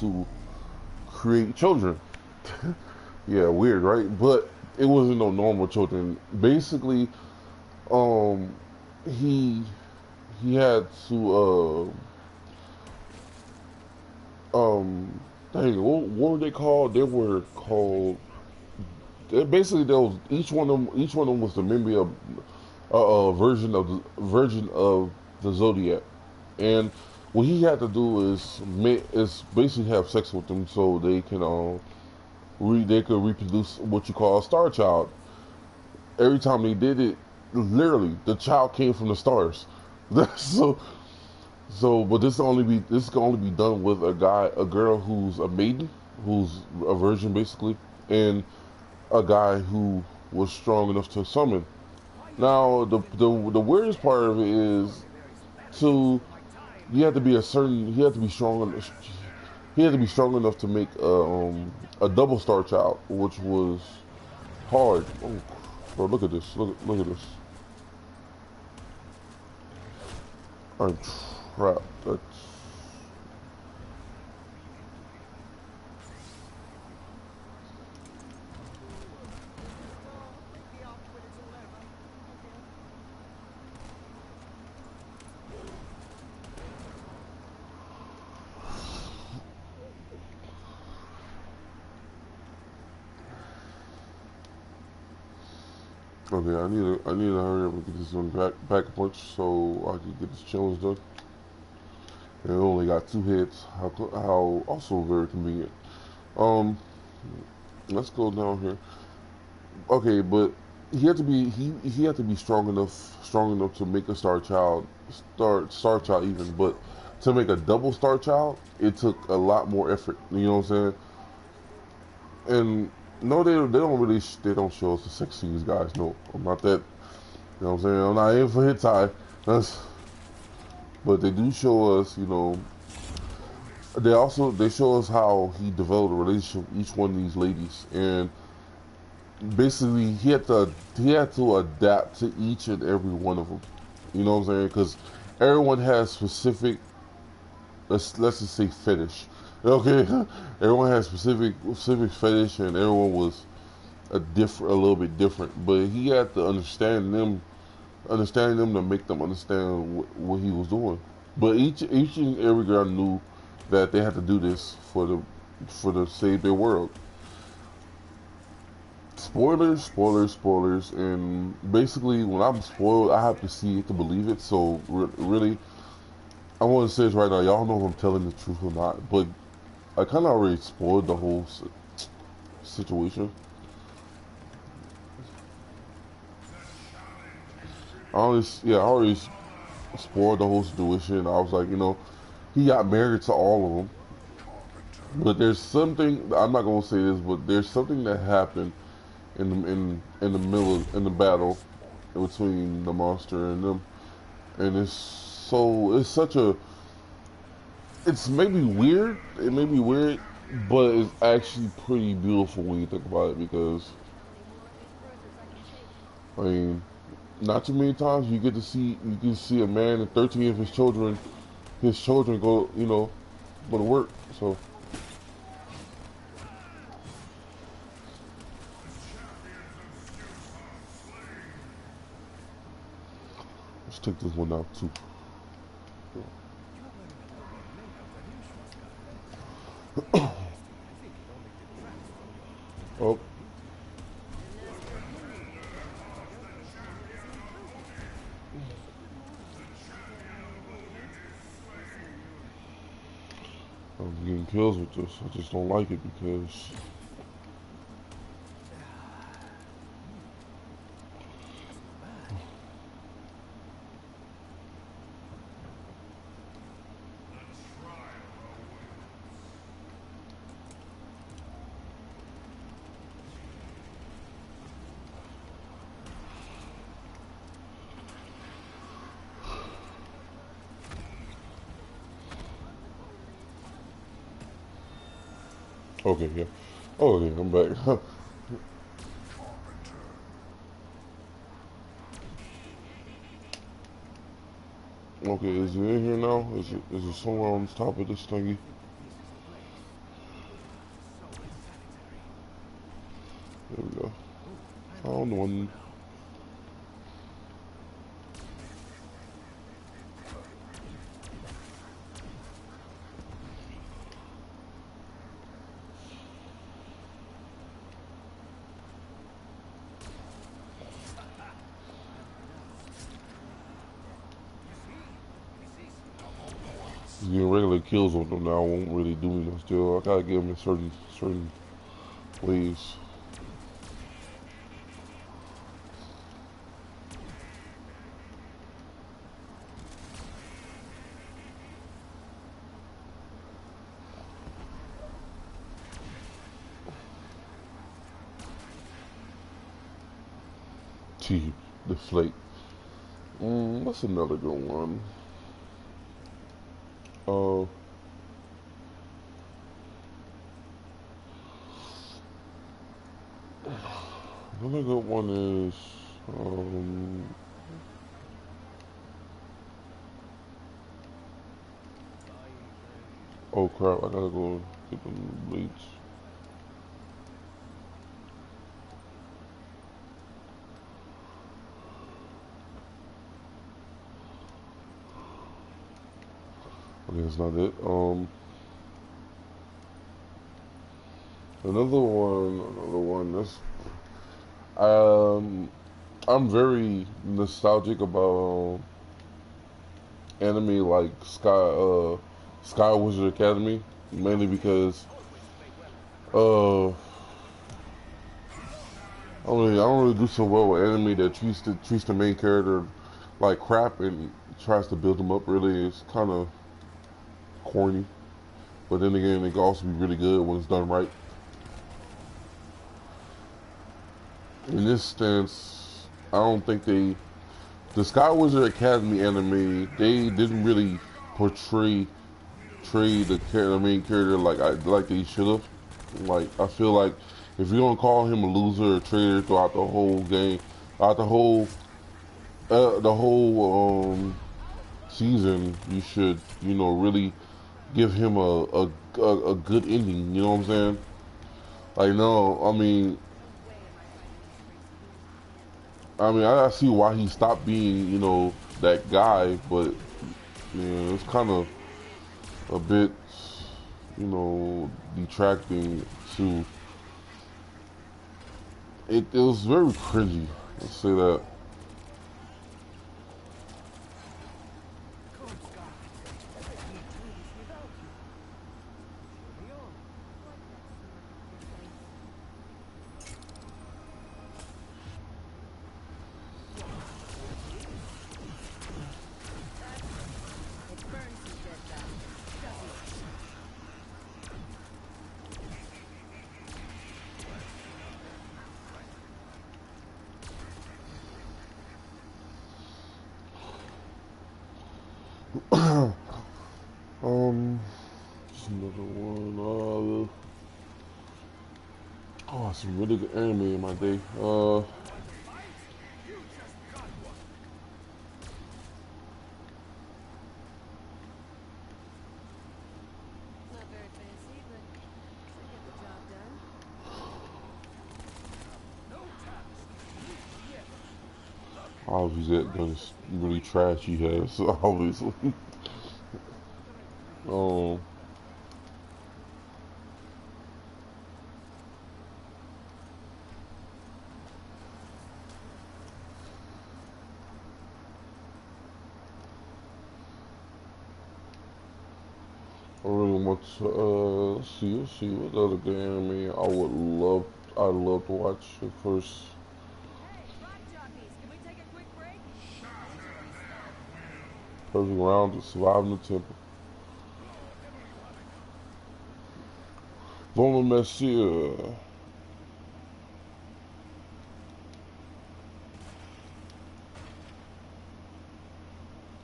to create children. Yeah, weird, right? But it wasn't no normal children. Basically, um, he he had to dang, what were they called? They were called. Basically, there was each one of them was the member of a version of the zodiac, And what he had to do is basically have sex with them so they can they could reproduce what you call a star child. Every time they did it, literally the child came from the stars. so but this can only be done with a girl who's a maiden, who's a virgin basically, and a guy who was strong enough to summon. Now the weirdest part of it is to you have to be a certain he had to be strong he had to be strong enough to make a double star child, which was hard. Oh, bro, look at this. Look at this. I'm trapped. That's okay. I need to hurry up and get this one back a punch so I can get this challenge done. And it only got 2 hits. How also very convenient. Um, let's go down here. Okay, but he had to be strong enough to make a star child even, but to make a double star child, it took a lot more effort. You know what I'm saying? And no, they don't really they don't show us the sex scenes, guys. No, I'm not that. You know what I'm saying? I'm not aiming for hit tie. That's, but they do show us, you know. They show us how he developed a relationship with each one of these ladies, and basically he had to adapt to each and every one of them. You know what I'm saying? Because everyone has specific, let's just say fetish. Okay, everyone has specific fetish, and everyone was a little bit different. But he had to understand them to make them understand what he was doing. But each and every girl knew that they had to do this for the save their world. Spoilers, and basically when I'm spoiled, I have to see it to believe it. So really, I want to say this right now. Y'all know if I'm telling the truth or not, but I kind of already spoiled the whole situation. I already spoiled the whole situation. I was like, you know, he got married to all of them, but there's something I'm not gonna say this, but there's something that happened in the middle in the battle between the monster and them, and it's such a it's maybe weird. It may be weird, but it's actually pretty beautiful when you think about it because I mean, not too many times you can see a man and 13 of his children go go to work. So let's take this one out too. Oh, I'm getting kills with this. I just don't like it because okay, yeah. Oh, okay, I'm back. Okay, is it in here now? Is it somewhere on the top of this thingy? There we go. Found one. Just getting regular kills on them now won't really do me much. Still, I gotta get them in certain ways. T, deflate. What's another good one? Uh, another good one is oh crap! I gotta go get them bleach. Okay, that's not it. Another one. That's I'm very nostalgic about anime like Sky Wizard Academy, mainly because uh I don't really do so well with anime that treats the main character like crap and tries to build them up. Really, it's kind of corny. But then again, it can also be really good when it's done right. In this stance, I don't think the Sky Wizard Academy anime, they didn't really portray the main character like they should have. Like I feel like if you're gonna call him a loser or traitor throughout the whole game, throughout the whole season, you should really give him a good ending. You know what I'm saying? Like no, I mean I see why he stopped being that guy, but it's kind of a bit detracting to it. It was very cringy. Let's say that. Just another one. Some really good anime in my day. Obviously that gun's really trashy has, obviously. um, I really want to see what other good anime I'd love to watch at first. Perfect round to survive in the temple. Bon Monsieur.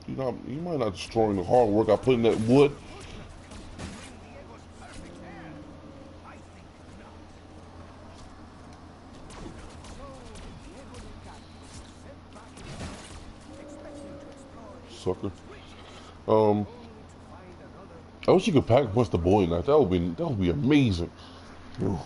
You might not destroying the hard work I put in that wood. Sucker. Um, I wish you could pack punch the boy knife. That would be amazing. Ugh.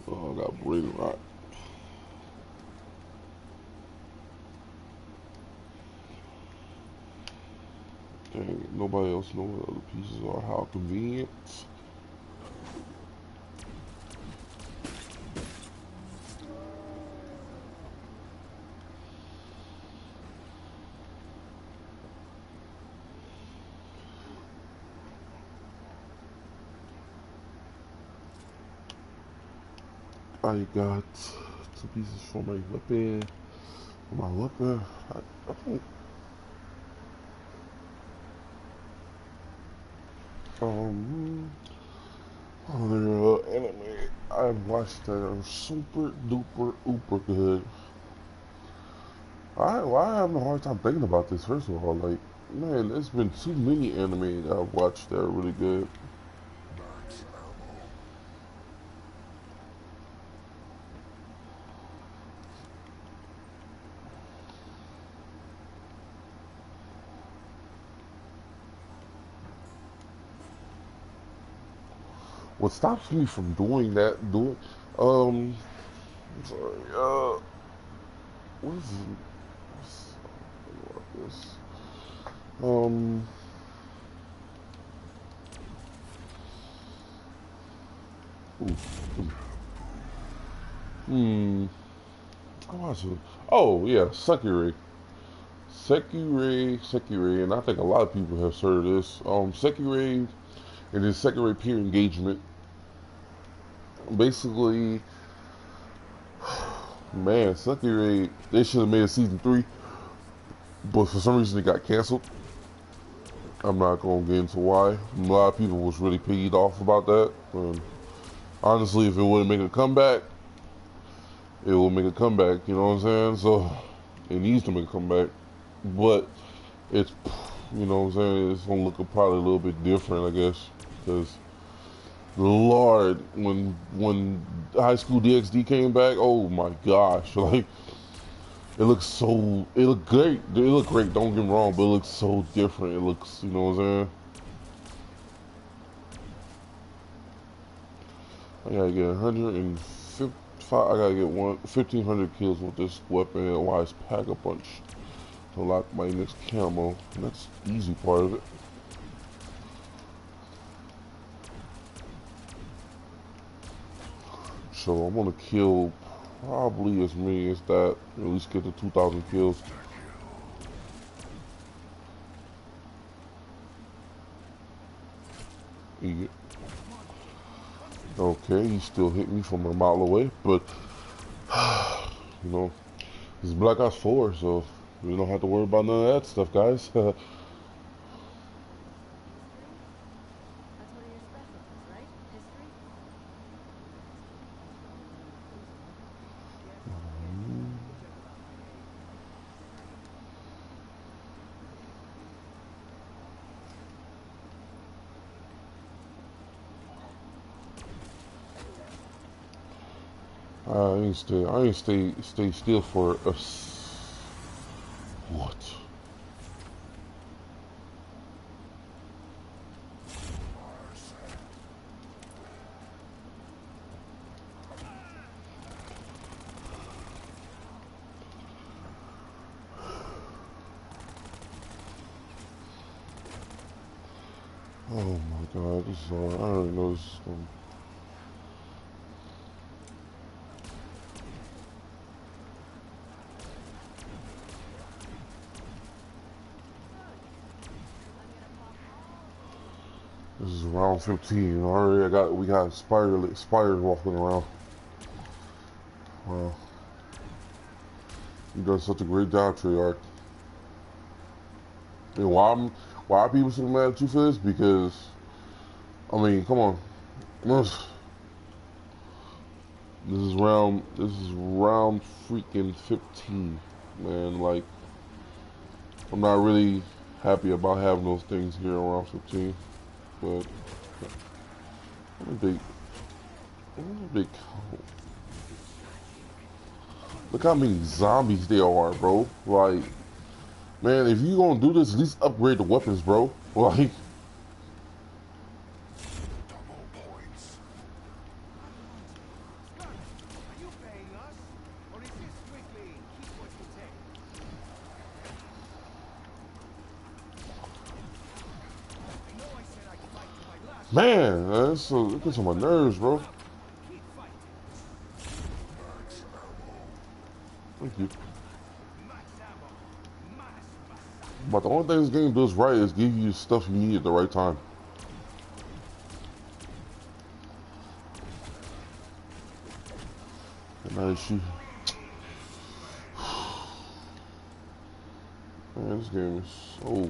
Oh, I got brain rot. Dang. Nobody else knows what other pieces are. How convenient. I got 2 pieces for my weapon. I think, other anime I watched that are super duper uber good. I have a hard time thinking about this. First of all, like, man, there's been too many anime that I've watched that are really good. What stops me from doing that, I'm sorry, what is it? What is this? Um, ooh, hmm, I watched it. Oh, yeah, Sekirei, and I think a lot of people have heard of this. Sekirei and his Sekirei peer engagement. Basically, man, Sekirei, they should have made a season 3, but for some reason it got canceled. I'm not gonna get into why. A lot of people was really peeved off about that. Honestly, if it wouldn't make a comeback, it will make a comeback. You know what I'm saying? So it needs to make a comeback, but it's, you know what I'm saying, it's gonna look probably a little bit different, I guess, because Lord, when High School DxD came back, oh my gosh, like it looked great. It looked great. Don't get me wrong, but it looks so different. It looks, you know what I'm saying. I gotta get 155. I gotta get 1,500 kills with this weapon and wise pack a punch to lock my next camo. And that's the easy part of it. So I'm gonna kill probably as many as that. At least get to 2,000 kills. Yeah. Okay, he still hit me from a mile away, but you know, it's Black Ops 4, so we don't have to worry about none of that stuff, guys. I ain't stay still for a what? Oh my God, this is all, I already know this is going. This is round 15. Already we got spiders walking around. Wow. You done such a great job, Treyarch. And why are people so mad at you for this? Because I mean, come on. This is round freaking 15, man. Like, I'm not really happy about having those things here on round 15, but I'm a big, look how many zombies there are, bro. Like, man, if you gonna do this, at least upgrade the weapons, bro. Like, Man, it gets on my nerves, bro. Thank you. But the only thing this game does right is give you stuff you need at the right time. And now she, man, this game is so.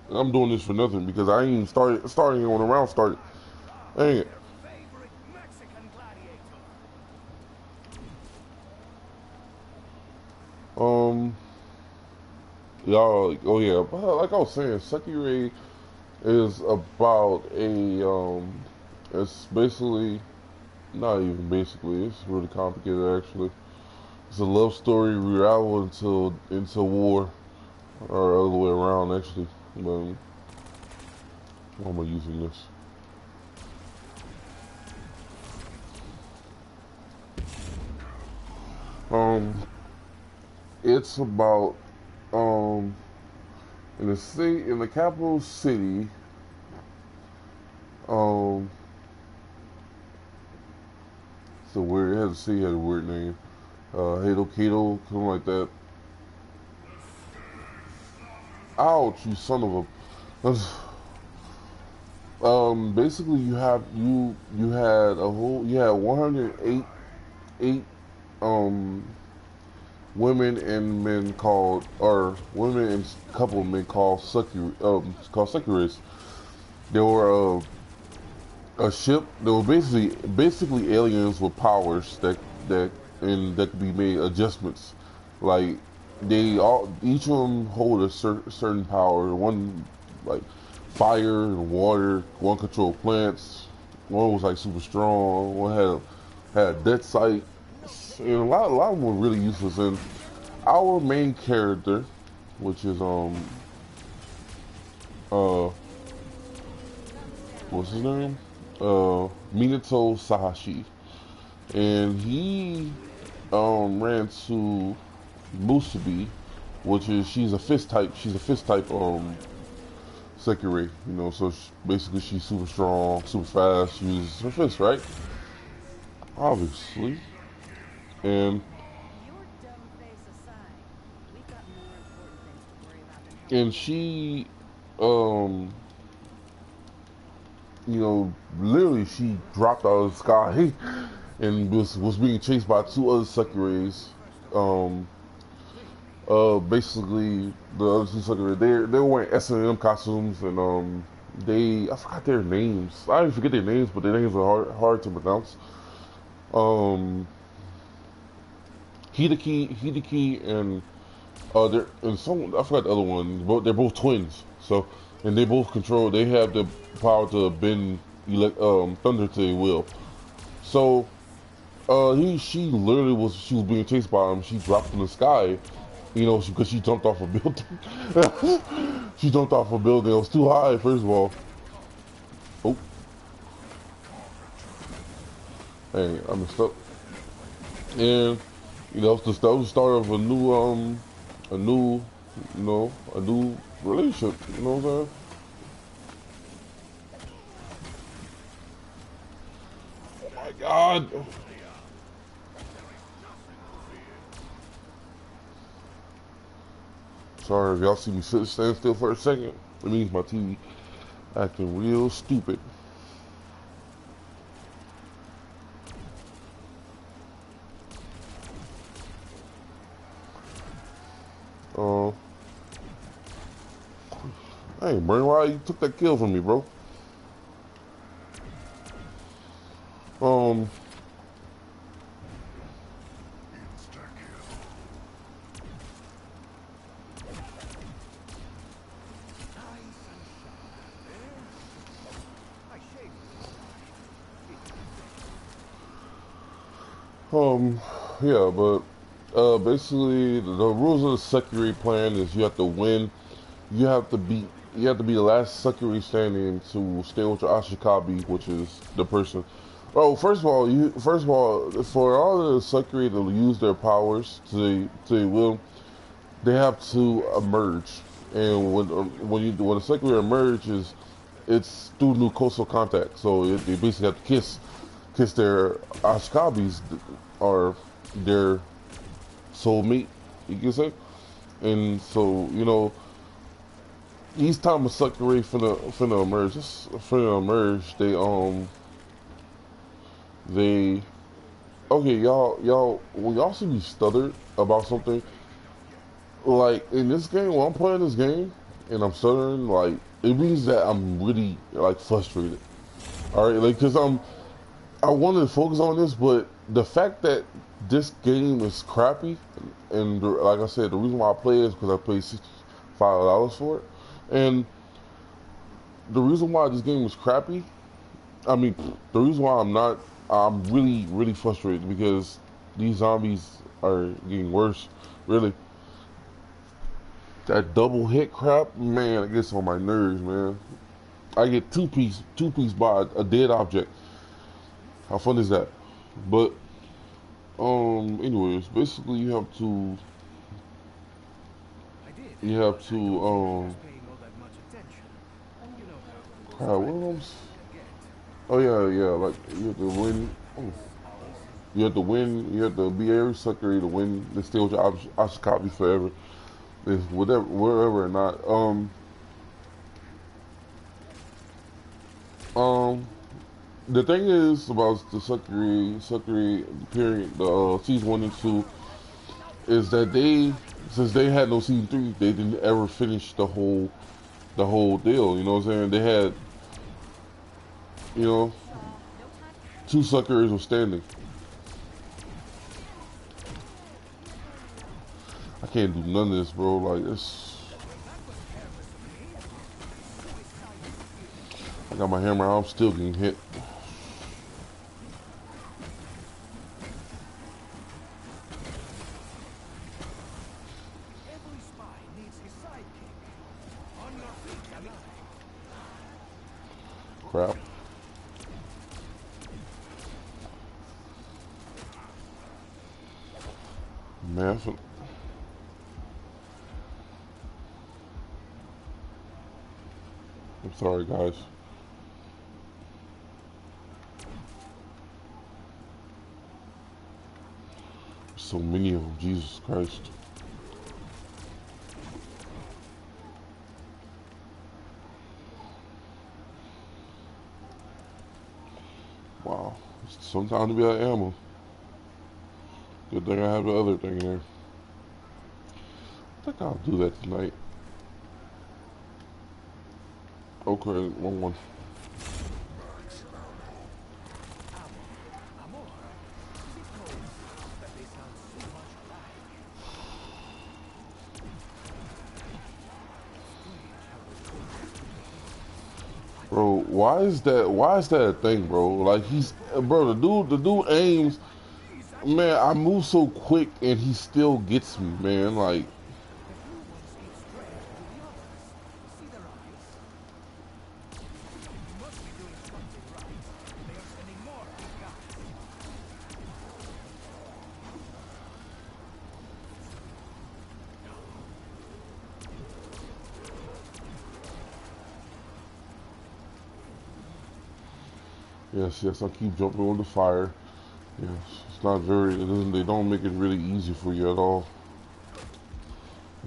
And I'm doing this for nothing because I ain't even starting when the round started. Dang it. Um, y'all, oh yeah, like I was saying, Sekiro is about it's basically, not even basically, it's really complicated actually. It's a love story real into war, or other way around actually. But how am I using this? Um, it's about um in the capital city. Um, it's a weird. It has a city had a weird name. Hado Kato, something like that. Ouch, you son of a. Basically, you had a whole you had 108 um women and men called or women and couple of men called Sekiris. They were a ship. They were basically aliens with powers that could be made adjustments. Like they all each of them hold a certain power. One like fire and water. One controlled plants. One was like super strong. One had a death sight. And a lot of them were really useless. And our main character, which is uh what's his name? Minato Sahashi, and he ran to Musubi, which is she's a fist type. She's a fist type Sekirei, you know. So basically, she's super strong, super fast. She uses her fist, right? Obviously, and she um you know, literally she dropped out of the sky and was being chased by two other Sekirays. Um, Basically the other two Sekirays, they were wearing S&M costumes and I forgot their names. I didn't forget their names, but their names are hard to pronounce. Um, Hideki and they're and some I forgot the other one. But they're both twins. So and they both control. They have the power to bend thunder to their will. So she was being chased by him. She dropped from the sky, you know, because she jumped off a building. She jumped off a building. It was too high, first of all. Oh, hey, I messed up. And you know, that was the start of a new, a new relationship. You know what I'm saying? Oh my God. Sorry if y'all see me stand still for a second. It means my TV acting real stupid. Hey, Brain, why you took that kill from me, bro? Um, um, yeah, but basically the rules of the Sekiri plan is you have to win. You have to beat. You have to be the last Sekiri standing to stay with your Ashikabi, which is the person. Oh, first of all, for all the Sekiri to use their powers to will, they have to emerge. And when the Sekiri emerges, it's through mucosal contact. So they basically have to kiss their ashkabis or their soulmate, you can say. And so, you know, each time a sucker finna emerge, just finna emerge, they okay, y'all when y'all see me stuttered about something, like in this game, when I'm playing this game and I'm stuttering, like it means that I'm really like frustrated. All right, like because I wanted to focus on this, but the fact that this game is crappy, and like I said, the reason why I play it is because I paid $65 for it, and the reason why this game is crappy, I mean, the reason why I'm really really frustrated because these zombies are getting worse. Really, that double hit crap, man, it gets on my nerves, man. I get two piece by a dead object. How fun is that? But anyways, basically you have to crap, what else? Oh yeah, like you have to win. Oh, you have to win. You have to be every sucker to win. They stay with your Ashikabi forever. It's whatever, wherever or not. Um, the thing is about the Suckery period, the season 1 and 2, is that since they had no season 3, they didn't ever finish the whole deal. You know what I'm saying? They had, you know, two suckers were standing. I can't do none of this, bro. Like it's, I got my hammer out. I'm still getting hit. Crap. Man, I'm sorry, guys. So many of them. Jesus Christ. Wow. It's sometimes to be out of ammo. Good thing I have the other thing there. I think I'll do that tonight. Okay, one. Bro, why is that a thing, bro? Like bro, the dude aims, man, I move so quick and he still gets me, man. Like, yes, I keep jumping on the fire. Yes, it's not very, they don't make it really easy for you at all.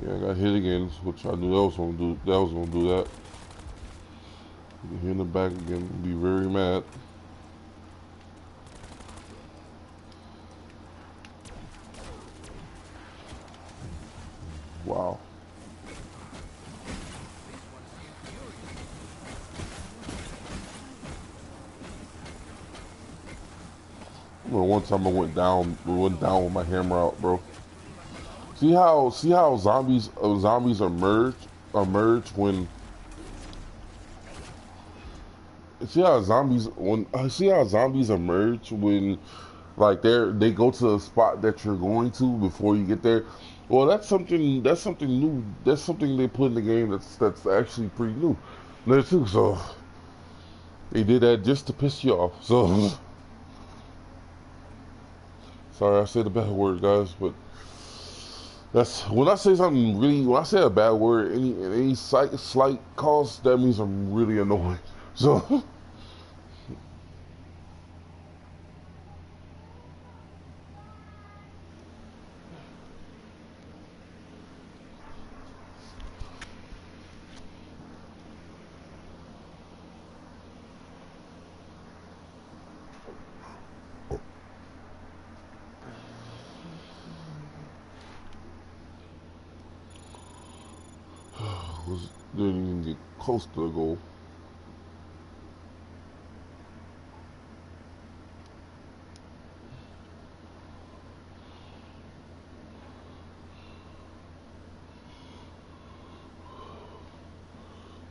Yeah, I got hit again, which I knew that was gonna do that. Get hit in the back again, be very mad. Wow. I remember one time I went down with my hammer out, bro. See how zombies emerge when see how zombies emerge when like they go to a spot that you're going to before you get there. Well, that's something new. That's something they put in the game that's actually pretty new there too. So they did that just to piss you off. So sorry I said a bad word, guys, but That's when I say something really. When I say a bad word, any slight cause, that means I'm really annoyed. So didn't even get close to the goal.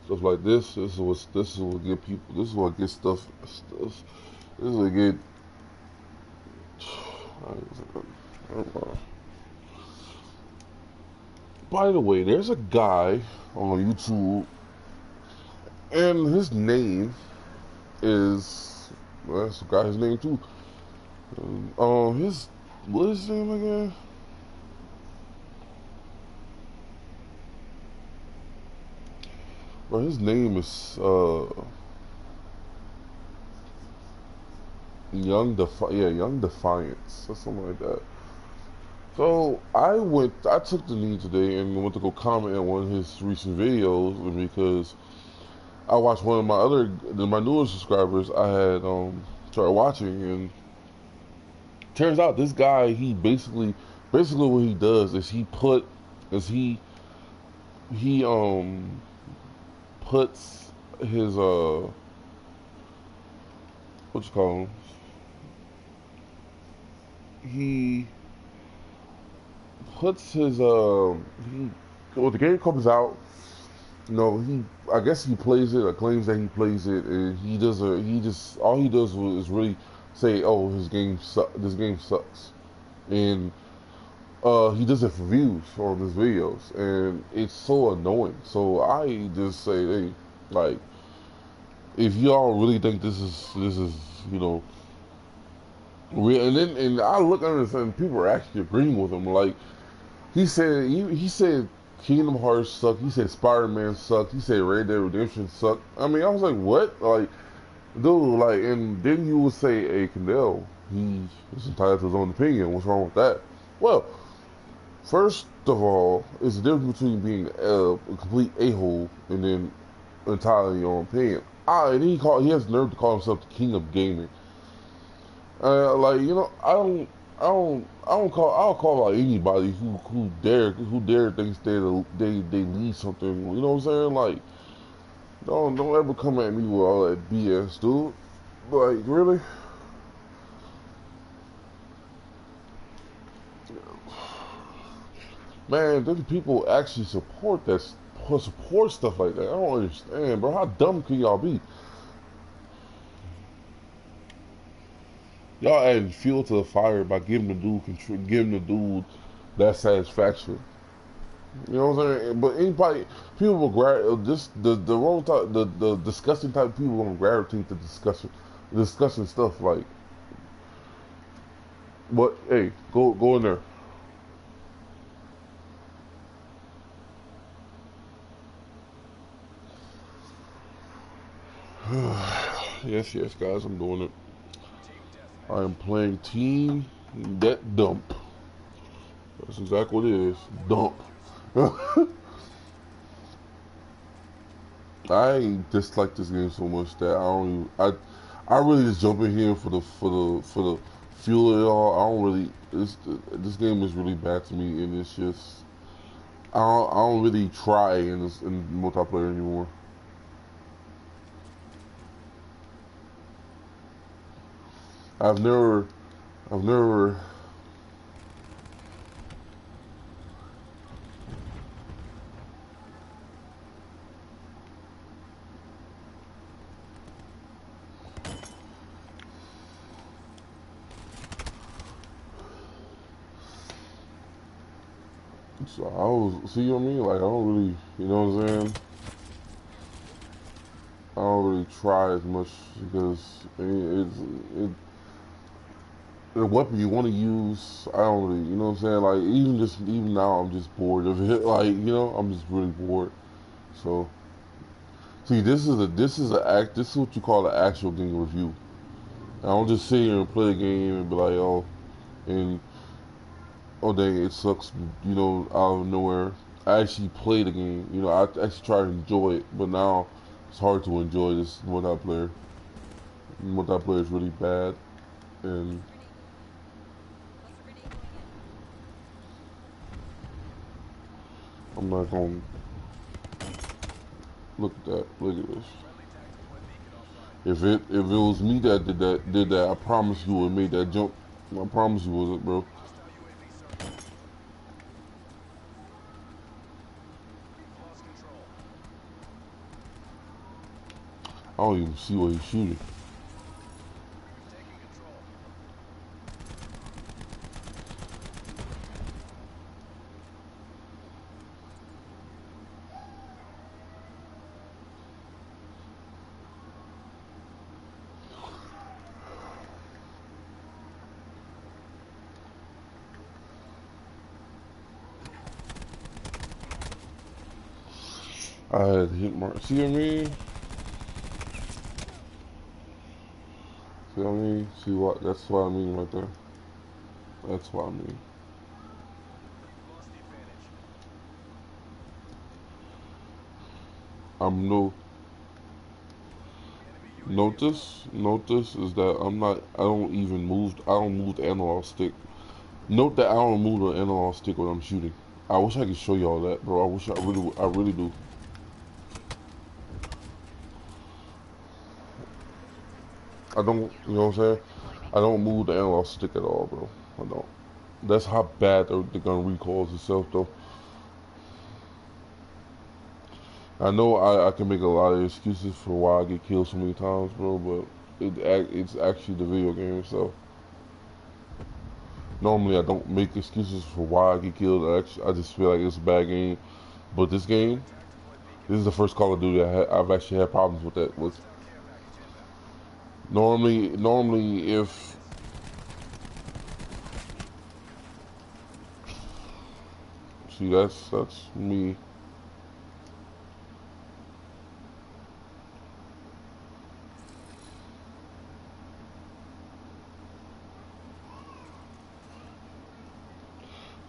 Stuff like this. This is what get people. This is what gets stuff. This is what get. By the way, there's a guy on YouTube, and his name is. Well, that's the guy's name too. His what is his name again? Bro, his name is Young Defiance or something like that. So I took the knee today and went to go comment on one of his recent videos because I watched one of my newer subscribers. I had started watching, and turns out this guy, he basically what he does is he puts his what you call him, he puts his he when the game comes out, I guess he plays it or claims that he plays it, and he just all he does is really say, oh, this game sucks, and he does it for views on his videos, and it's so annoying. So I just say, hey, like, if y'all really think this is you know real, and I look under the and people are actually agreeing with him. Like he said Kingdom Hearts suck. He said Spider-Man sucked. He said Red Dead Redemption sucked. I mean, I was like, what? Like, dude, like, and then you would say, hey, Kendell, he is entitled to his own opinion. What's wrong with that? Well, first of all, it's the difference between being a complete a-hole and then entirely your own opinion. And he has the nerve to call himself the king of gaming. Like, I'll call out anybody who dare thinks they lead something. You know what I'm saying? Like, don't ever come at me with all that BS, dude. Like, really? Man, then people actually support stuff like that. I don't understand, bro. How dumb can y'all be? Y'all adding fuel to the fire by giving the dude that satisfaction. You know what I'm saying? But people will just the wrong type, the disgusting type of people gonna gravitate to discussing stuff like. But hey, go in there. Yes, guys, I'm doing it. I am playing Team That Dump. That's exactly what it is. Dump. I dislike this game so much that I don't even, I really just jump in here for the fuel of it all. I don't really this game is really bad to me, and it's just I don't really try in multiplayer anymore. I've never I've never so I was see what I mean? Like I don't really what I'm saying? I don't really try as much because the weapon you want to use, I don't really, you know what I'm saying? Like even now, I'm just bored of it. Like I'm just really bored. So see, this is what you call an actual game review. I don't just sit here and play a game and be like, and oh dang, it sucks, out of nowhere. I actually play the game. I actually try to enjoy it, but now it's hard to enjoy this multiplayer. Multiplayer is really bad, and I'm not gonna look at that. Look at this. If it was me that did that, I promise you would have made that jump. I promise you was it, bro. I don't even see what he's shooting. I had hit mark. See what I mean? See what I mean? See what? That's what I mean right there. That's what I mean. I'm no. Notice is that I don't even move. I don't move the analog stick. Note that I don't move the analog stick when I'm shooting. I wish I could show y'all that, bro. I really do. I don't, you know what I'm saying? I don't move the analog stick at all, bro. I don't. That's how bad the gun recoils itself, though. I know I can make a lot of excuses for why I get killed so many times, bro, but it's actually the video game itself. Normally, I don't make excuses for why I get killed. I just feel like it's a bad game. But this game, this is the first Call of Duty I've actually had problems with that. With normally if see that's me.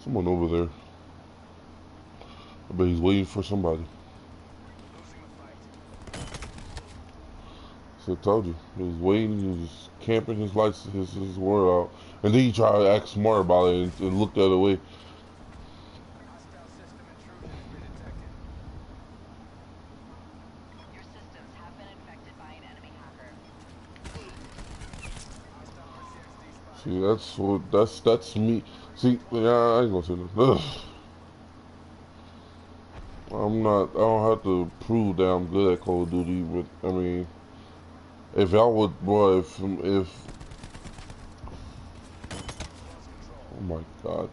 Someone over there. I bet he's waiting for somebody. So I told you, he was waiting. He was just camping his lights, his world out, and then he tried to act smart about it and look the other way. See, that's me. See, yeah, I ain't gonna say this. Ugh. I'm not. I don't have to prove that I'm good at Call of Duty, but I mean, if I would, boy, if oh my God,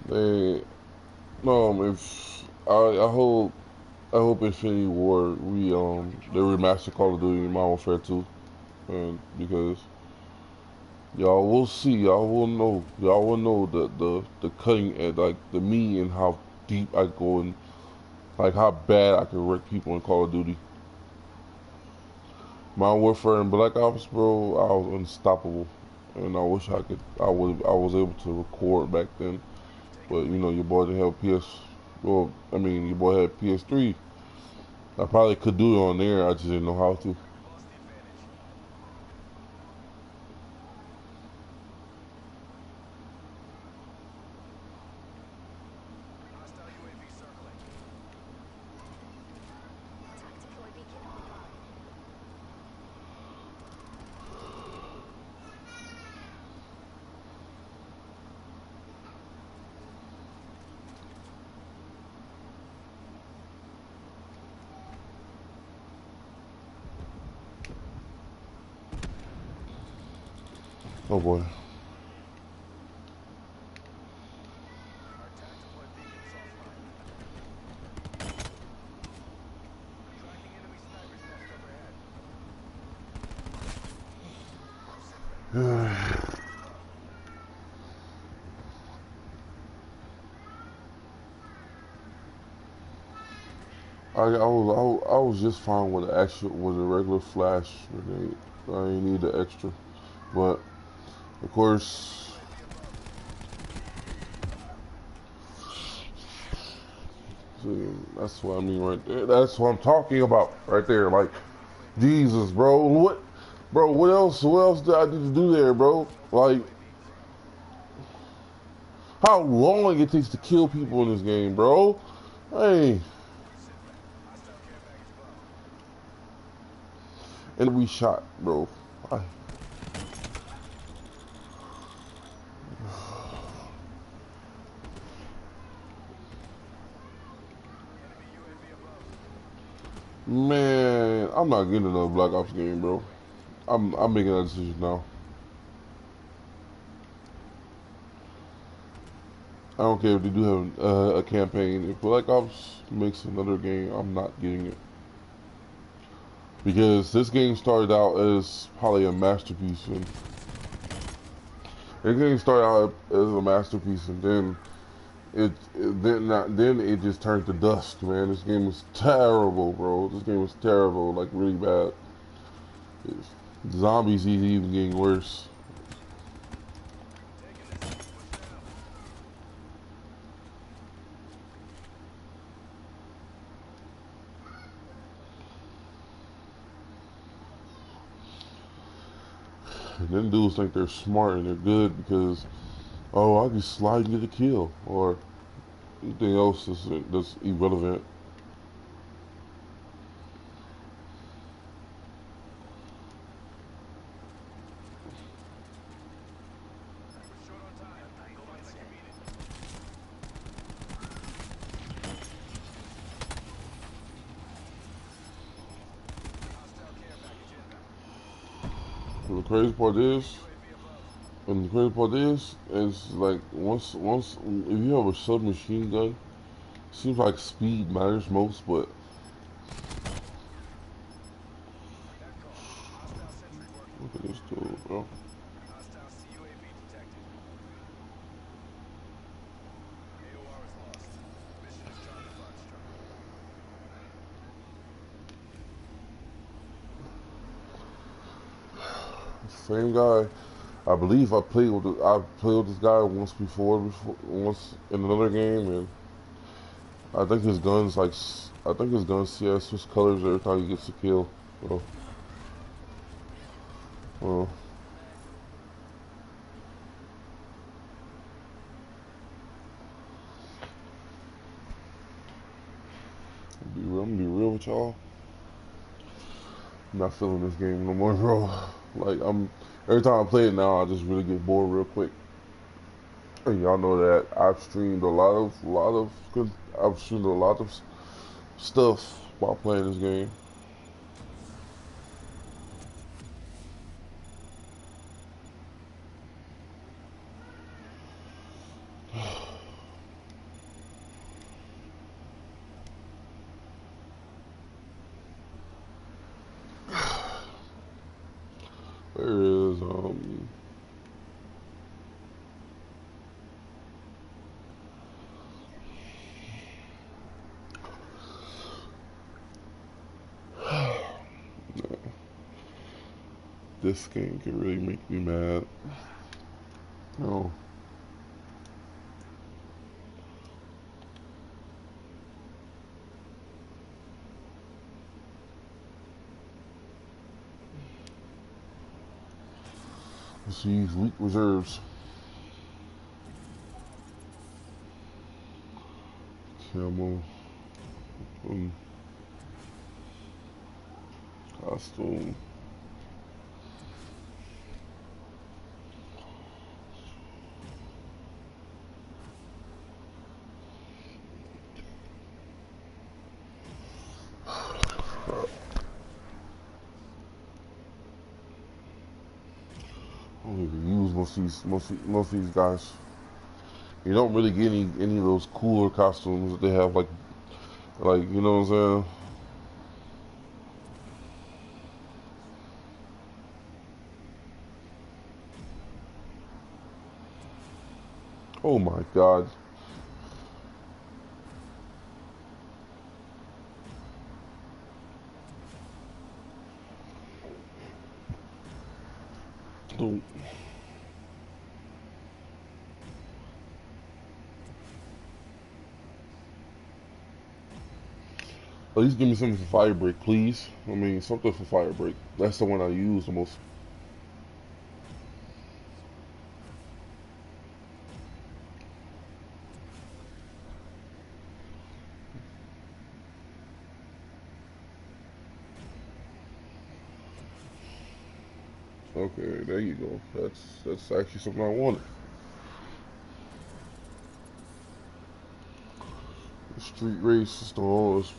they no, if I hope Infinity War they remaster Call of Duty Modern Warfare 2, and because y'all will know the cutting edge, like the me and how deep I go and like how bad I can wreck people in Call of Duty. Modern Warfare and Black Ops, bro, I was unstoppable, and I wish I was able to record back then, but your boy didn't have PS. Well, I mean your boy had PS3. I probably could do it on there. I just didn't know how to. Oh boy. I was just fine with a regular flash grenade. I ain't need the extra, but of course, see, that's what I mean right there. That's what I'm talking about right there. Like Jesus, bro. Bro? What else? What else did I need to do there, bro? Like how long it takes to kill people in this game, bro? Hey, and we shot, bro. I, man, I'm not getting another Black Ops game, bro. I'm making that decision now. I don't care if they do have a campaign. If Black Ops makes another game, I'm not getting it. Because this game started out as probably a masterpiece, and the game started out as a masterpiece, and then then it just turned to dust, man. This game was terrible, bro. This game was terrible, like really bad. Zombies even getting worse. And then dudes think they're smart and they're good because, oh, I can slide and get a kill, or anything else that's irrelevant. And the crazy part is like once if you have a submachine gun, seems like speed matters most, but look at this dude, bro. Same guy. I believe I played with this guy once in another game, and I think his guns I think his guns switch colors every time he gets a kill. So, well, I'm gonna be real with y'all. I'm not feeling this game no more, bro. Like every time I play it now, I just really get bored real quick. And y'all know that I've streamed a lot of stuff while playing this game. There is this game can really make me mad. No. Let's use weak reserves. Camo. Costume. I don't even use most of these guys. You don't really get any of those cooler costumes that they have, like you know what I'm saying. Oh my God. So, at least give me something for fire break, please. I mean, something for fire break. That's the one I use the most. Okay, there you go. That's actually something I wanted. The street race is the lowest.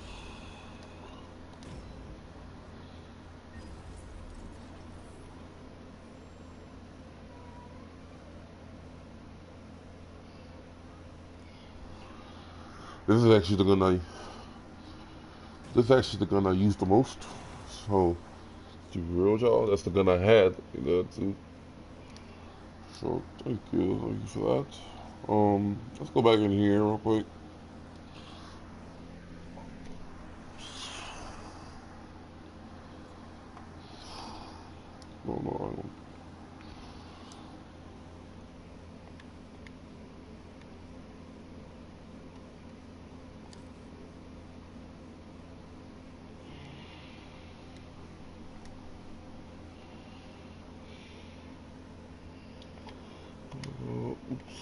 This is actually the gun I. This is actually the gun I use the most. So, to be real, y'all, that's the gun I had. Too. So, thank you for that. Let's go back in here real quick. No, no, I don't. Oops.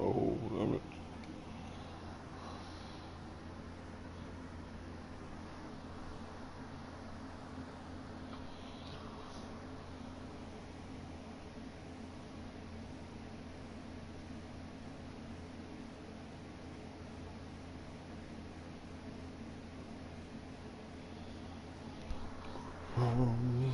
Oh, damn it. Um,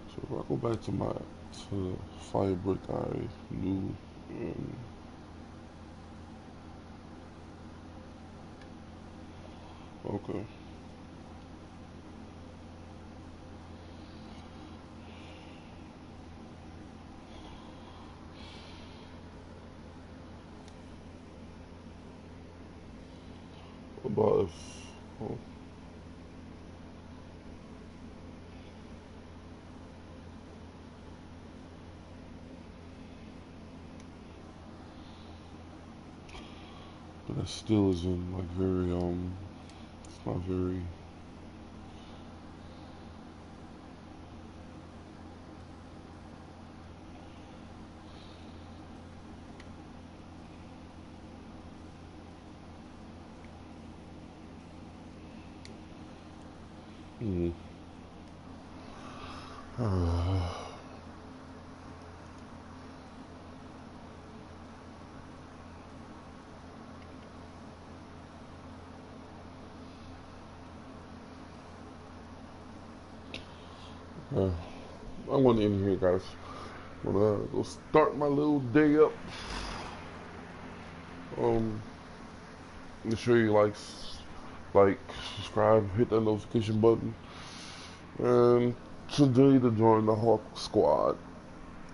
so if I go back to the fire brick I knew, and okay. About if, oh, but that still isn't like very, it's not very, hmm. I'm gonna end here, guys. I'm gonna go start my little day up. Make sure you like, subscribe, hit that notification button, and today to join the Hawk Squad.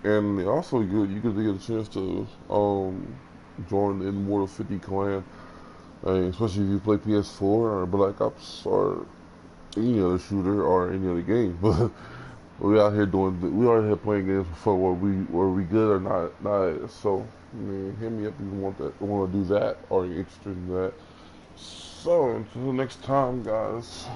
And also, you could get a chance to join the Immortal 50 clan, especially if you play PS4 or Black Ops or any other shooter or any other game. But we out here we out here playing games for fun. Were we good or not? So, I mean, hit me up if you want to do that or you're interested in that. So until next time, guys.